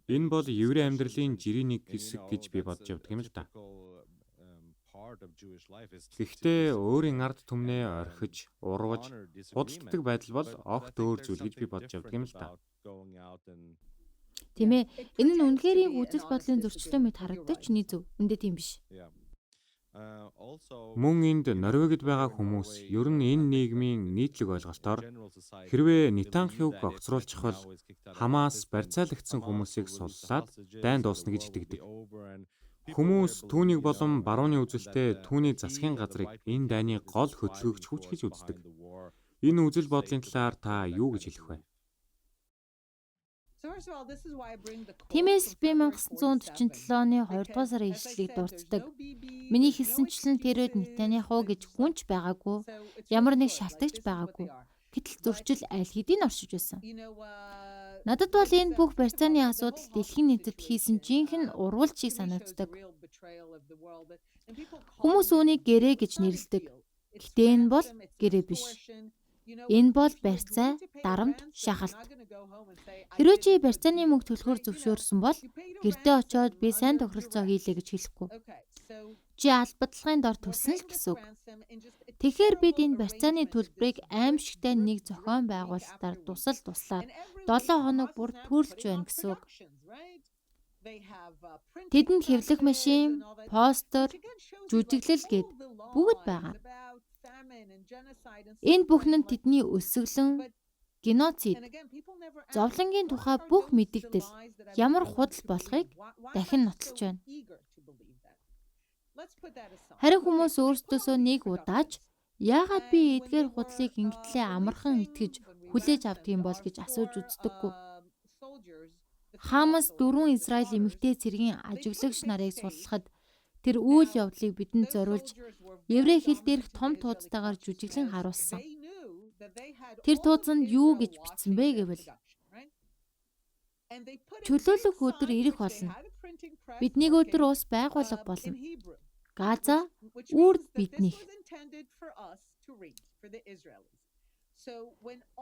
Энэ бол еврей амьдралын жирийн нэг хэсэг гэж би бодож явдаг юм л да. Гэхдээ өөрийн ард түмнээ орхиж, урваж, худалддаг байдал бол огт өөр зүйл гэж би бодож явдаг юм л да. Тийм ээ. Энэ нь үнэхээр үзэл бодлын зөрчлөө мэт харагдаж нэг зөв. Үндэ тийм биш. Мөн энд Норвегид байгаа хүмүүс ер нь энэ нийгмийн нийтлэг ойлголтоор хэрвээ Нетаньяхуг огцруулчих бол Хамаас барьцаалагдсан хүмүүсийг суллаад дайн дуусна гэж итгэдэг. Хүмүүс түүнийг болон барууны үзэлтэй түүний засгийн газрыг энэ дайны гол хөдөлгөөгч хүч гэж үздэг. Энэ үзэл бодлын талаар та юу гэж хэлэх вэ? Тиймээс би 1947 оны 2 дугаар сарын ишлэлийг дурддаг. Миний хэлсэнчлэн тэрүүд Нетаньяху гэж хүнч байгаагүй, ямар нэг шалтгач байгаагүй. Гэтэл зөрчил аль хэдийн оршиж байсан. Надад бол энэ бүх барьцааны асуудал дэлхийн нийтэд хийсэн жинхэнэ урвалчийг санагддаг. Хүмүүс үүнийг гэрээ гэж нэрлэдэг. Гэхдээ энэ бол гэрээ биш. Энэ бол барьцаа, дарамт, шахалт. Хэрвээ чи барьцааны мөнгө төлөхөөр зөвшөөрсөн бол гэртээ очиод би сайн тохиролцоо хийлээ гэж хэлэхгүй. Чи албадлагын дор төсөн л гэсэн үг. Тэгэхээр бид энэ барьцааны төлбөрийг аимшигтай нэг зохион байгуулалтаар туслаад 7 хоног бүр төрөлж байна гэсэн үг. Тэдэнд хэвлэх машин, постер, жүжиглэл гээд бүгд байгаа. Энэ бүхэн нь тэдний өсөглөн, геноцид, зовлонгийн тухай бүх мэдэгдэл ямар худал болохыг дахин нотолж байна. Харин хүмүүс өөрсдөөсөө нэг удаач яагаад би эдгээр худлыг ингэтлээ амархан итгэж хүлээж авдаг юм бол гэж асууж үздэггүй. Хамас 4 Израиль эмэгтэй цэргийн ажиглагч нарыг суллахад тэр үйл явдлыг бидэнд зориулж еврей хэл дээрх том тууцтайгаар жүжиглэн харуулсан. Тэр тууцанд юу гэж бичсэн бэ гэвэл чөлөөлөх өдөр ирэх болно. Бид нэг өдөр ус байгуулга болно. Газа үрд биднийх.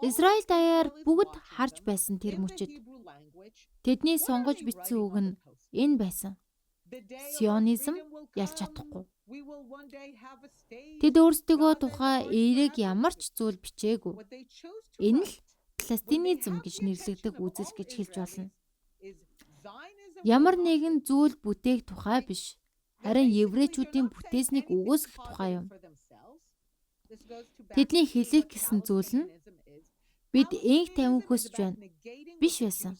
Израиль даяар бүгд харж байсан тэр мөчид. Тэдний сонгож бичсэн үг нь энэ байсан. Сионизм ялж чадахгүй. Тэд өөрсдөө тухай эерэг ямар ч зүйл бичээгүй. Энэ л палестинизм гэж нэрлэгдэх үзэл гэж хэлж болно. Ямар нэгэн зүйл бүтээх тухай биш. Харин еврейчүүдийн бүтээснийг өгөөсгөх тухай юм. Тэдний хэлэх гэсэн зүйл нь бид энх тавин хөсөж байна. Биш байсан.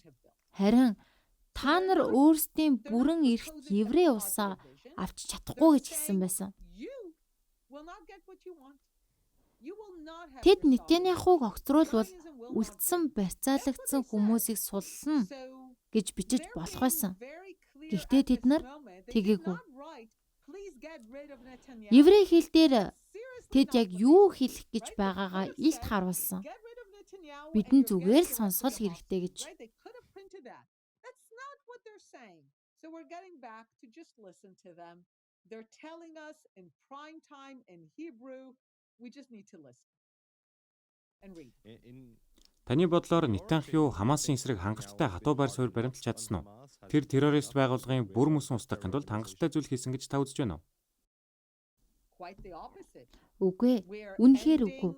Харин та нар өөрсдийн бүрэн эрхт еврей улсаа авч чадахгүй гэж хэлсэн байсан. Тэд Нетаньяхуг огцруулбал үлдсэн барьцаалагдсан хүмүүсийг суллана гэж бичиж болох байсан. Гэхдээ тэд нар тэгээгүй. Еврей хэл дээр тэд яг юу хэлэх гэж байгаагаа илт харуулсан. Бидэн зүгээр л сонсгол хэрэгтэй гэж. So we're getting back to just listen to them. They're telling us in prime time in Hebrew. We just need to listen and read. Таны бодлоор Нетаньяху Хамасын эсрэг хангалттай хатуу байр суурь баримталж чадсан уу? Тэр террорист байгууллагын бүр мөсөн устгахын тулд хангалттай зүйл хийсэн гэж та үзэж байна уу? Үгүй ээ. Үнэхээр үгүй.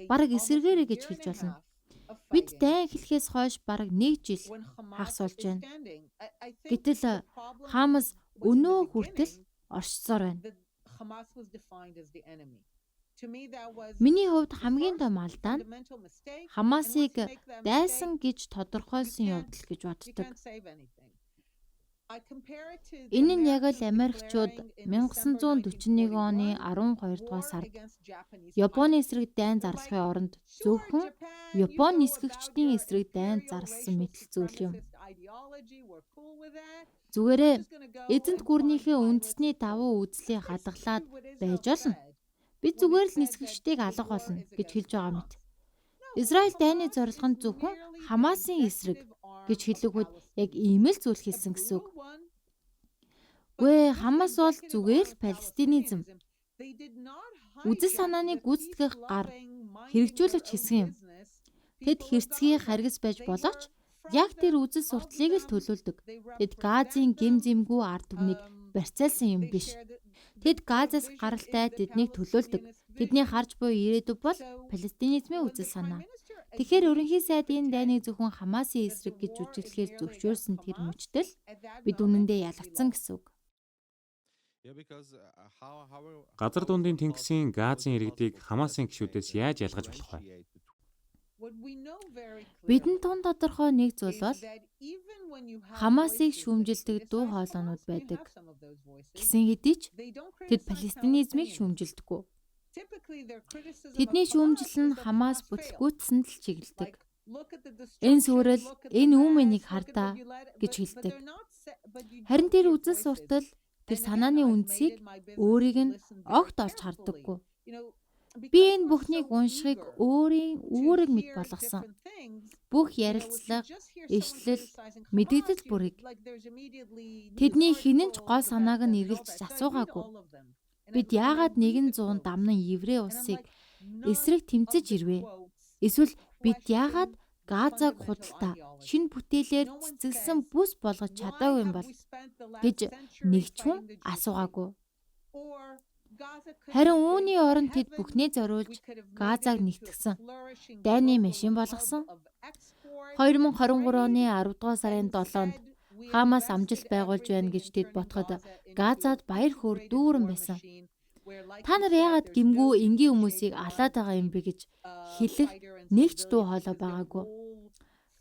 Бараг эсэргээрээ гэж хэлж болно. Бид дайн эхлэхээс хойш бараг 1 жил хагас болж байна. Гэтэл Хамас өнөө хүртэл оршсоор байна. Миний хувьд хамгийн том алдаа нь Хамасыг дайсан гэж тодорхойлсон явдал гэж боддог. Энэ нь яг л Америкчууд 1941 оны 12 дугаар сард Японы эсрэг дайн зарлахын оронд зөвхөн Японы нисгэгчдийн эсрэг дайн зарласан мэтэл зүйл юм. Зүгээрээ эзэнт гүрнийхээ үндэсний давуу үзлийг хадгалаад байж олно. Бид зүгээр л нисгэгчдийг алах болно гэж хэлж байгаа мэт. Израиль дайны зорилго нь зөвхөн Хамасын эсрэг гэж хэлэхэд яг ийм л зүйл хэлсэн гэсэн үг. Гүй Хамас бол зүгээр л палестинизм. Үзэл санааны гүйцэтгэх гар хэрэгжүүлэгч хэсэг юм. Тэд хэрцгий харгас байж боловч Яг тэр үзэл сурталыг л төлөвлөдөг. Тэд Газын гим зэмгүй ард түмнийг барьцаалсан юм биш. Тэд Газаас гаралтай тэднийг төлөөлдөг. Тэдний харж буй ирээдүй бол палестинизмын үзэл санаа. Тэгэхээр ерөнхий сайд энэ дайныг зөвхөн Хамасын эсрэг гэж үзүүлэхээр зөвшөөрсөн тэр мөчтөл бид үнэндээ ялагдсан гэсэн үг. Газар дундын тэнгисийн Газын иргэдийг Хамасын гишүүдээс яаж ялгаж болох вэ? Бидэнд тун тодорхой нэг зүйл бол Хамасыг шүүмжилдэг дуу хоолойнууд байдаг. Гэсэн хэдий ч тэд палестинизмыг шүүмжилдэггүй. Тэдний шүүмжил нь Хамас бүтлгүүтсэнд л чиглэдэг. Энэ сүрэл энэ үүмэнийг хардаа гэж хэлдэг. Харин тэр үзэл суртал тэр санааны үндсийг өөрийг нь огт олж хардаггүй. Би энэ бүхнийг уншихыг өөрийн үүрэг мэд болгосон. Бүх ярилцлага, ишлэл, мэдэгдэл бүрийг тэдний хинэн ч гол санааг нь эргэлж асуугаагүй. Бид яагаад 100 дамнан еврей улсыг эсрэг тэмцэж ирвэ? Эсвэл бид яагаад Газаг худалдаа шинэ бүтээлээр цэцгэлсэн бүс болгож чадаагүй юм бол гэж нэг ч хүн асуугаагүй. Харин үүний оронд тэд бүхнээ зориулж Газаг нэгтгэсэн. Дайны машин болгосон. 2023 оны 10 дугаар сарын 7-нд Хамас амжилт байгуулж байна гэж тэд ботход Газад баяр хөөр дүүрэн байсан. Та нар яагаад гимгүү энгийн хүмүүсийг алаад байгаа юм бэ гэж хэлэх нэг ч дуу хоолой байгаагүй.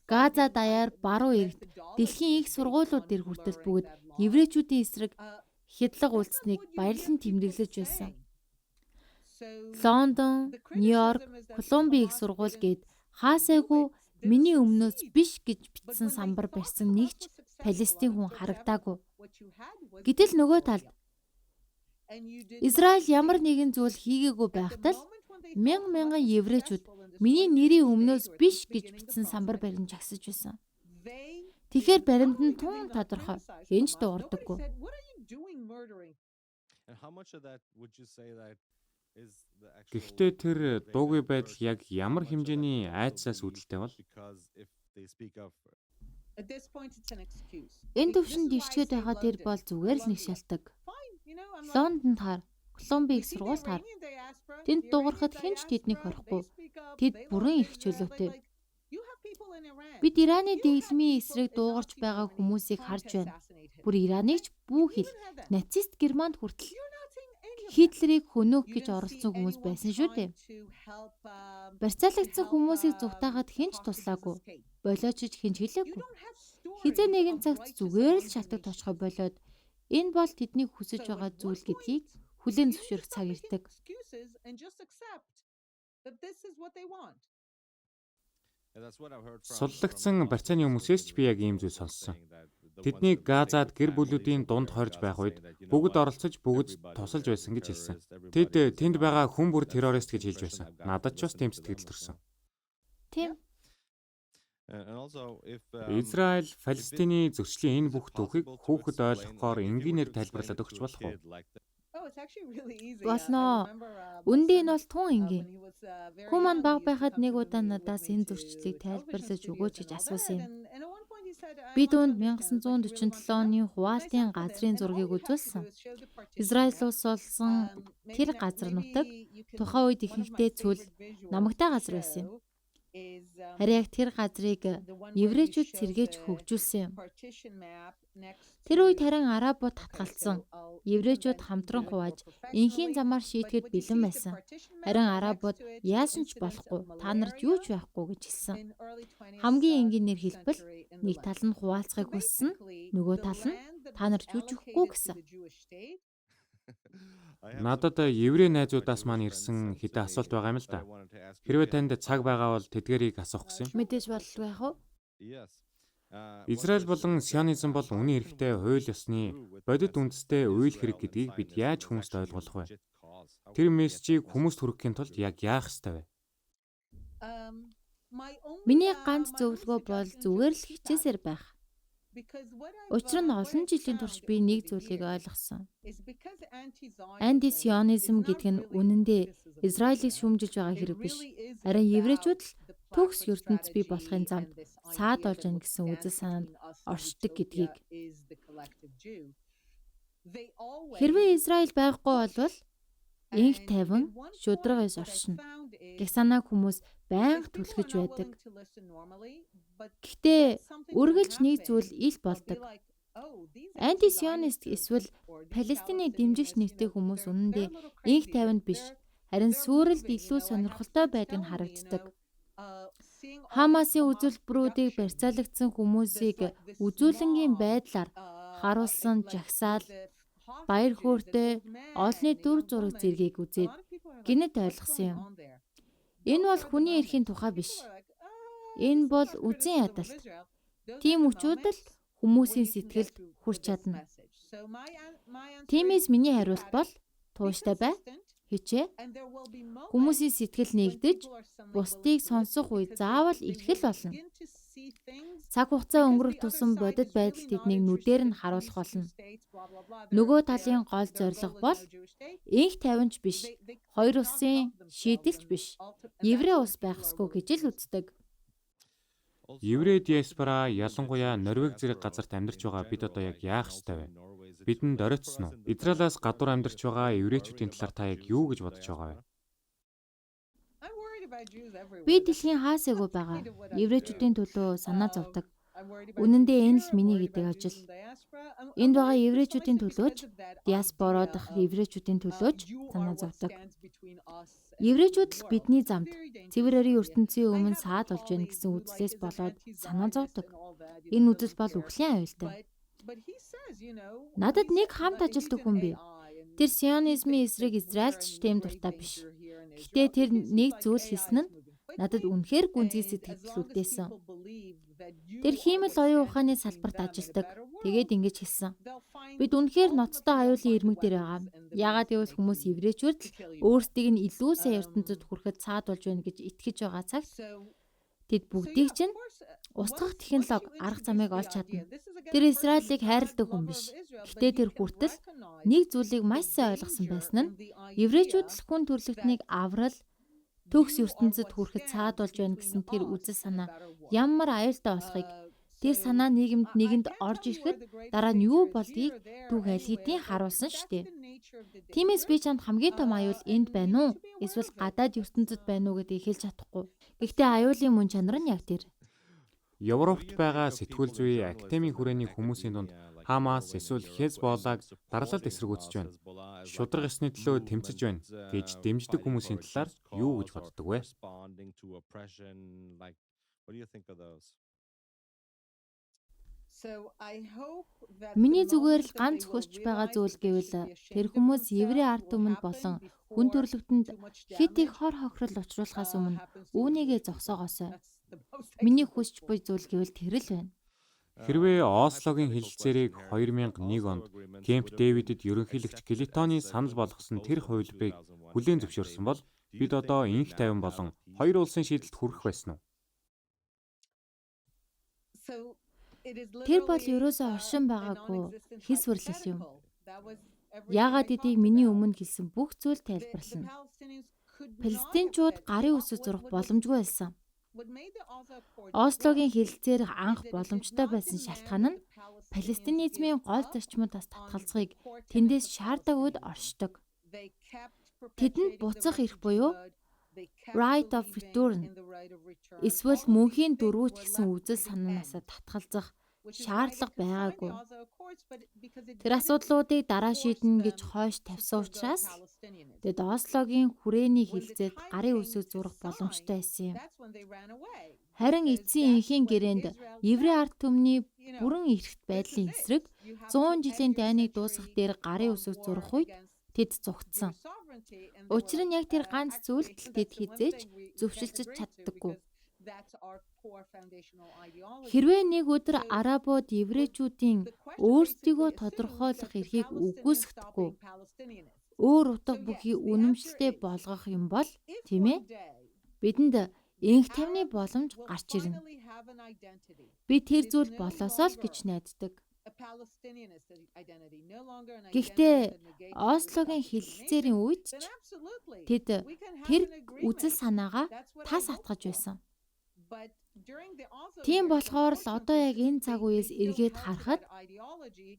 Газа даяар баруун эрэгт дэлхийн их сургуулиуд дээр хүртэл бүгд еврейчүүдийн эсрэг хядлага үйлснэг баярлан тэмдэглэж байсан. Лондон, Нью-Йорк, Колумби их сургууль гээд хаасайгүй миний өмнөөс биш гэж бичсэн самбар барьсан нэг ч Палестин хүн харагдаагүй. Гэтэл нөгөө талд Израиль ямар нэгэн зүйл хийгээгүй байхад л мянган еврейчүүд миний нэрийн өмнөөс биш гэж бичсэн самбар барин жагсаж байсан. Тэгэхээр баримт нь тун тодорхой. Энэч дуурдаггүй. Гэхдээ тэр дуугүй байдал яг ямар хэмжээний айдсаас үүдэлтэй бол? Энэ төвшөнд дэвшгээд байгаа тэр бол зүгээр л нэг шалтгаан. Лондонд хар, Колумби их сургуульд хар. Тэнд дуугарахад хэн ч тэднийг хорихгүй. Тэд бүрэн эрх чөлөөтэй. Бид Ираны дэглэмийн эсрэг дуугарч байгаа хүмүүсийг харж байна. Бүр Ираныг ч бүү хэл нацист Германд хүртэл Хитлерийг хөнөөх гэж оролцсон хүмүүс байсан шүү дээ. Барьцаалагдсан хүмүүсийг зүгтаахад хэн ч туслаагүй. Болоочж хэн ч хэлээгүй. Хизээ нэгэн цагт зүгээр л шалтгаан тошхой болоод энэ бол тэдний хүсэж байгаа зүйл гэдгийг хүлээн зөвшөөрөх цаг ирдэг. Суллагдсан барьцааны хүмүүсээс ч би яг ийм зүйл сонссон. Тэдний Газад гэр бүлүүдийн дунд хорж байх үед бүгд оролцож бүгд тусалж байсан гэж хэлсэн. Тэд тэнд байгаа хүн бүр террорист гэж хэлж байсан. Надад ч бас тийм сэтгэл төрсөн. Тийм. Израиль Палестины зөрчлийн энэ бүх түүхийг хүүхэд ойлгохоор энгийнээр тайлбарлаад өгч болох уу? Болно. Үндэ энэ бол тун энгийн. Хүн маань баг байхад нэг удаа надаас энэ зөрчлийг тайлбарлаж өгөөч гэж асуусан юм. Би түүнд 1947 оны Хуваалтын газрын зургийг үзүүлсэн. Израиль улс олсон тэр газар нутаг тухайн үед ихэнхдээ цүл намагтай газар байсан юм. Харин яг тэр газрыг еврейчүүд сэргээж хөгжүүлсэн юм. Тэр үед харин арабууд татгалцсан. Еврейчүүд хамтран хувааж энхийн замаар шийтгэхэд бэлэн байсан. Харин арабууд яасан ч болохгүй, та нарт юу ч байхгүй гэж хэлсэн. Хамгийн энгийнээр хэлбэл нэг тал нь хуваалцахыг хүссэн, нөгөө тал нь та нарт юу ч өгөхгүй гэсэн. Надад еврей найзуудаас маань ирсэн хэдэн асуулт байгаа юм л да. Хэрвээ танд цаг байгаа бол тэдгээрийг асуух гэсэн юм. Мэдээж болов яах вэ? Израиль болон сионизм бол үнэн хэрэгтээ хууль ёсны бодит үндэстэй үйл хэрэг гэдгийг бид яаж хүмүүст ойлгуулах вэ? Тэр мессежийг хүмүүст хүргэхийн тулд яг яах ёстой вэ? Миний ганц зөвлөгөө бол зүгээр л хичээсээр байх. Учир нь олон жилийн турш би нэг зүйлийг ойлгосон. Антисионизм гэдэг нь үнэндээ Израилийг шүүмжилж байгаа хэрэг биш. Харин еврейчүүд л төгс ертөнц бий болохын замд саад болж гэнэ гэсэн үзэл санаанд оршдог гэдгийг. Хэрвээ Израиль байхгүй болвол инх тайван шударгаас оршино гэх санааг хүмүүс байнга түлхэж байдаг. Гэхдээ үргэлж нэг зүйл ил болдог. Антисионист эсвэл Палестиныг дэмжигч нэртэй хүмүүс үнэндээ инх тайванд биш, харин сүрэлд илүү сонирхолтой байдаг нь харагддаг. Хамасын үзүүлбэрүүдийг барьцаалагдсан хүмүүсийг үзүүлэнгийн байдлаар харуулсан жагсаал, баяр хөөртэй олонний дүр зураг зэргийг үзээд гинэт ойлгосон юм. Энэ бол хүний эрхийн тухай биш. Энэ бол үзен ядалт. Тийм учраас л хүмүүсийн сэтгэлд хүрч чадна. Тиймээс миний хариулт бол тууштай бай, хичээ. Хүмүүсийн сэтгэл нэгдэж, бусдыг сонсох үе заавал ирэх л болно. Цаг хугацаа өнгөрөх тусам бодит байдал тэднийг нүдээр нь харуулах болно. Нөгөө талын гол зорилго бол инх тавинч биш, хоёр улсын шийдэлч биш, еврей улс байх ёсгүй гэж л үздэг. Еврей диаспора ялангуяа Норвег зэрэг газарт амьдарч байгаа бид одоо яг яах ёстой вэ? Бидэнд оройтсон уу? Израилаас гадуур амьдарч байгаа еврейчүүдийн талаар та яг юу гэж бодож байгаа вэ? Би дэлхийн хаасайгүй байгаа еврейчүүдийн төлөө санаа зовдөг. Үнэн дээр энэ л миний гэдэг ажил. Энд байгаа еврейчүүдийн төлөөч, диаспора дахь еврейчүүдийн төлөөч санаа зовдөг. Еврейчүүд л бидний замд цэвэр өрийн ертөнцийн өмнө саад болж байна гэсэн үзлээс болоод санаа зовдөг. Энэ үзэл бол үхлийн аюултай. Надад нэг хамт ажилтдаг хүн бий. Тэр сионизмын эсрэг Израильч тэм дуртай биш. Гэхдээ тэр нэг зүйл хийсэн нь надад үнэхээр гүнзгий сэтгэл үлдээсэн. Тэр хиймэл оюун ухааны салбарт ажилладаг. Тэгээд ингэж хэлсэн. Бид үнэхээр ноцтой аюулын ирмэг дээр байгаа. Яагаад гэвэл хүмүүс еврейчүүд л өөрсдийг нь илүү сайн ертөнцид хүрэхэд цаад болж байна гэж итгэж байгаа цагт тэд бүгдийг чинь устгах технологи арга замыг олж чадна. Тэр Израилийг хайрладаг хүн биш. Гэхдээ тэр хүртэл нэг зүйлийг маш сайн ойлгосон байсан нь еврейчүүд л хүн төрлөختнийг аврал төгс ертөнцид хүрэхэд цаад болж байна гэсэн тэр үзэл санаа ямар аюултай болохыг тэр санаа нийгэмд нэгэнд орж ирэхэд дараа нь юу болдгийг түүх аль хэдийн харуулсан шүү дээ. Тиймээс би чамд хамгийн том аюул энд байна уу? Эсвэл гадаад ертөнцид байна уу гэдгийг хэлж чадахгүй. Гэхдээ аюулын мөн чанар нь яг тэр. Европт байгаа сэтгүүл зүйн академийн хүрээний хүмүүсийн дунд Хамас эсвэл Хезболлаг дарлалд эсэргүүцэж байна. Шударга ёсны төлөө тэмцэж байна гэж дэмждэг хүмүүсийн талаар юу гэж боддог вэ? Миний зүгээр л ганц хүсч байгаа зүйл гэвэл тэр хүмүүс еврей ард түмэнд болон хүн төрлөختөнд хэд их хор хохирол учруулахаас өмнө үүнийгээ зогсоогоосой. Миний хүсч буй зүйл гэвэл тэр л байна. Хэрвээ Ослогийн хэлэлцээрийг 2001 онд Кемп Дэвидэд ерөнхийлөгч Клинтоны санал болгосон тэр хувилбарыг хүлээн зөвшөөрсөн бол бид одоо инх тайван болон хоёр улсын шийдэлд хүрэх байсан уу? Тэр бол ерөөсөө оршин байгаагүй хэс хүрлэл юм. Яагаад гэдгийг миний өмнө хэлсэн бүх зүйл тайлбарлана. Палестинчууд гарын үсэг зурах боломжгүй байсан. Ослогийн хэлэлцээр анх боломжтой байсан шалтгаан нь палестинизмын гол зарчмуудаас татгалзахыг тэндээс шаарддаг үед оршдог. Тэдэнд буцах эрх буюу right of return эсвэл мөнхийн дөрвүүч гэсэн үзэл санаанаас татгалзах шаардлага байгаагүй. Тэр асуудлуудыг дараа шийднэ гэж хойш тавьсан учраас тэд Ослогийн хүрээний хэлэлцээд гарын үсэг зурах боломжтой байсан юм. Харин эцсийн инхийн гэрээнд еврей ард түмний бүрэн эрхт байдлын эсрэг 100 жилийн дайныг дуусгах дээр гарын үсэг зурах үед тэд зугтсан. Учир нь яг тэр ганц зүйлд л тэд хизээч зөвшөлдөж чаддаггүй. Хэрвээ нэг өдөр арабууд еврейчүүдийн өөрсдийгөө тодорхойлох эрхийг үгүйсгэхгүй өөр утга бүхий үнэмшилтэй болгох юм бол тийм ээ бидэнд инх тавны боломж гарч ирнэ. Би тэр зүйл болоосоо л гэж найддаг. Гэхдээ Ослогийн хэлэлцээрийн үед ч тэд тэр үзэл санаагаа тас атгаж байсан. Тийм болохоор л одоо яг энэ цаг үеэс эргээд харахад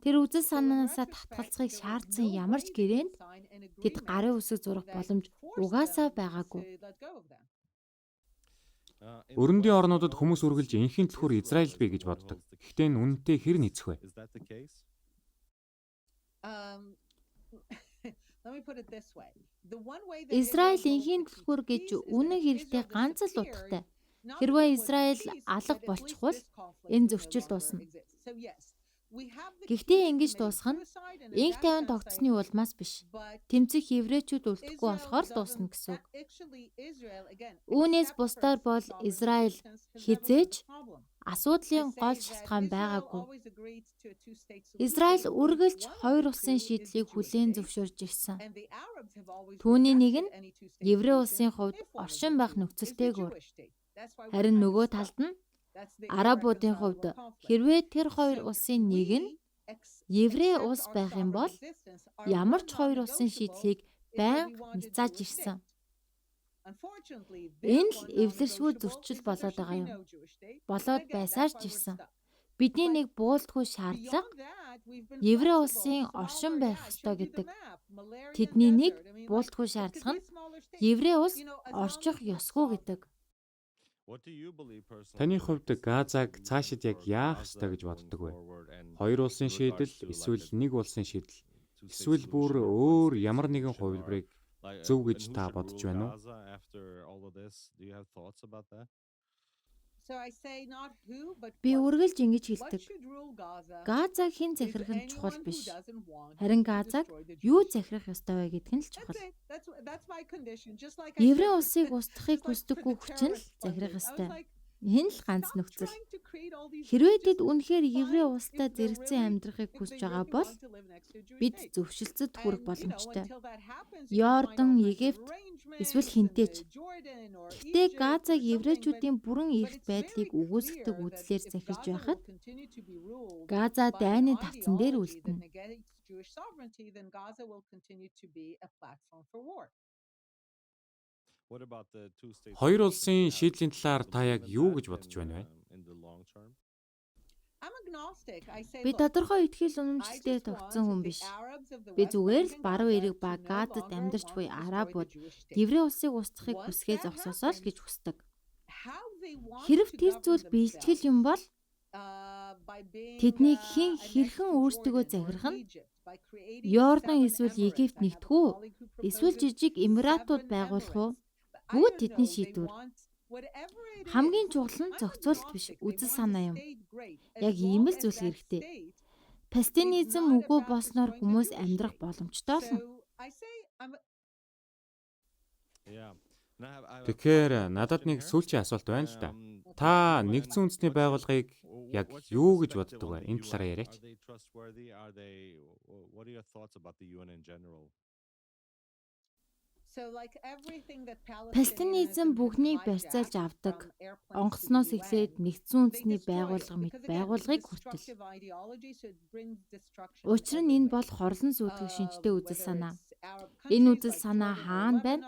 тэр үзэл санаанаасаа татгалзахыг шаардсан ямар ч гэрээнд тэд гарын үсэг зурах боломж угаасаа байгаагүй. Өрөндийн орнуудад хүмүүс үргэлж энхийн түлхүүр Израиль бий гэж боддог. Гэхдээ энэ үнэнтэй хэр нийцэх вэ? Is that the case? Израиль энхийн түлхүүр гэж үнэн хэрэгтээ ганц л утгатай. Хэрвээ Израиль алга болчихвол энэ зөрчил дуусна. Гэхдээ ингэж дуусах нь инх тайван тогтсны улмаас биш. Тэмцэх еврейчүүд үлдэхгүй болохоор л дуусна гэсэн үг. Үүнээс бусдаар бол Израиль хизээж асуудлын гол шалтгаан байгаагүй. Израиль үргэлж хоёр улсын шийдлийг хүлээн зөвшөөрж ирсэн. Түүний нэг нь еврей улсын хувьд оршин байх нөхцөлтэйгээр. Харин нөгөө талд нь арабуудын хувьд хэрвээ тэр хоёр улсын нэг нь еврей улс байх юм бол ямар ч хоёр улсын шийдлийг байнга няцааж ирсэн. Энэ л эвлэршгүй зөрчил болоод байгаа юм. Болоод байсаар ч ирсэн. Бидний нэг буулдгүй шаардлага еврей улсын оршин байх ёстой гэдэг. Тэдний нэг буулдгүй шаардлага нь еврей улс орчих ёсгүй гэдэг. Таны хувьд Газаг цаашид яг яах ёстой гэж боддог вэ? Хоёр улсын шийдэл, эсвэл нэг улсын шийдэл, эсвэл бүр өөр ямар нэгэн хувилбарыг зөв гэж та бодож байна уу? Би үргэлж ингэж хэлдэг. Газаг хэн захирах нь чухал биш. Харин Газаг юу захирах ёстой вэ гэдг нь л чухал. Еврей улсыг устгахыг хүсдэггүй хүчин л захирах ёстой. Энэ л ганц нөхцөл. Хэрвээ тэд үнэхээр еврей улстай зэрэгцэн амьдрахыг хүсэж байгаа бол бид зөвшөлтөд хүрэх боломжтой. Йордан, Египт эсвэл хинтээч. Гэхдээ Газаг еврейчүүдийн бүрэн эрх байдлыг үгүйсгдэг үзлээр захирж байхад Газа дайны тавцан дээр үлдэнэ. Хоёр улсын шийдлийн талаар та яг юу гэж бодож байна вэ? Би тодорхой итгэл үнэмшилтэд тогтсон хүн биш. Би зүгээр л баруун эрэг ба Газад амьдарч буй арабууд еврей улсыг устгахыг хүсгээ зогсоосоо л гэж хүсдэг. Хэрв тэр зүйл биелжгэл юм бол тэднийг хэрхэн өөрсдөө захирах нь Йордан эсвэл Египт нэгдэх үү? Эсвэл жижиг эмиратууд байгуулах уу? Бүгд тэдний шийдвэр. Хамгийн чухал нь зохицуулалт биш, үзэл санаа юм. Яг ийм л зүйл хэрэгтэй. Палестинизм үгүй болсноор хүмүүс амьдрах боломжтой болно. Тэгэхээр надад нэг сүүлчийн асуулт байна л да. Та нэгдсэн үндэсний байгууллагыг яг юу гэж боддог вэ? Энэ талаараа яриач. Палестинизм бүхнийг барьцаалж авдаг. Онгоцноос эхлээд нэгдсэн үндэсний байгууллага мэт байгууллагыг хүртэл. Учир нь энэ бол хорлон сүйтгэх шинжтэй үзэл санаа. Энэ үзэл санаа хаана байна?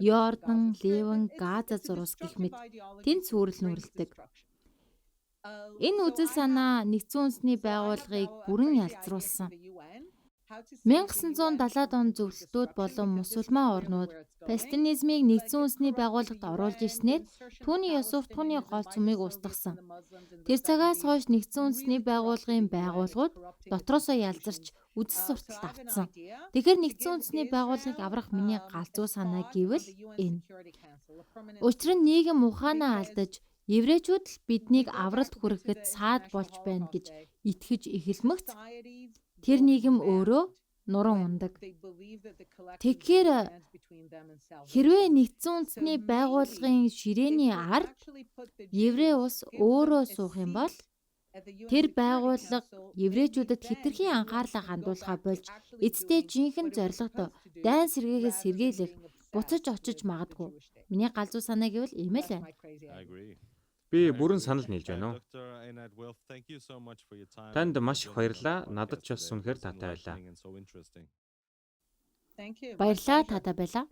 Йордан, Ливан, Газа зурус гэх мэт тэнд сүрэл нүрэлдэг. Энэ үзэл санаа нэгдсэн үндэсний байгууллагыг бүрэн ялцруулсан. 1970-ад он зөвлөлтүүд болон мусульман орнууд палестинизмыг нэгдсэн үндэсний байгууллагад оруулж ирснээр түүний Юсуф түүний гол цөмийг устгасан. Тэр цагаас хойш нэгдсэн үндэсний байгууллагын байгууллагууд дотроосоо ялзарч үзэл сурталт автсан. Тэгэхээр нэгдсэн үндэсний байгууллагыг аврах миний галзуу санаа гэвэл энэ. Учир нь нийгэм ухаанаа алдаж еврейчүүд л биднийг авралт хүрэхэд саад болж байна гэж итгэж эхэлмэгц тэр нийгэм өөрөө нуран ундаг. Тэгэхээр хэрвээ нэгдсэн үндэсний байгууллагын ширээний ар еврей улс өөрөө суух юм бол тэр байгууллага еврейчүүдэд хэтэрхий анхаарлаа хандуулахаа болж эцдээ жинхэнэ зорилгод дайн сэргээгээс сэргийлэх буцаж очиж магадгүй. Миний галзуу санаа гэвэл ийм л байна. Би бүрэн санал нийлж байна уу? Танд маш их баярлалаа. Надад ч бас үнэхээр таатай байлаа. Баярлалаа, таатай байлаа.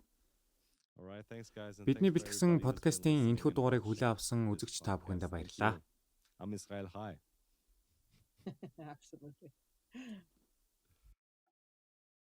All right, thanks guys. And Бидний thanks for бэлтгэсэн everybody who's been подкастын listening энэхүү and дугаарыг watching хүлээн авсан the үзэгч та бүхэндээ podcast. Thank баярлалаа. you. I'm Israel. Hi. Absolutely.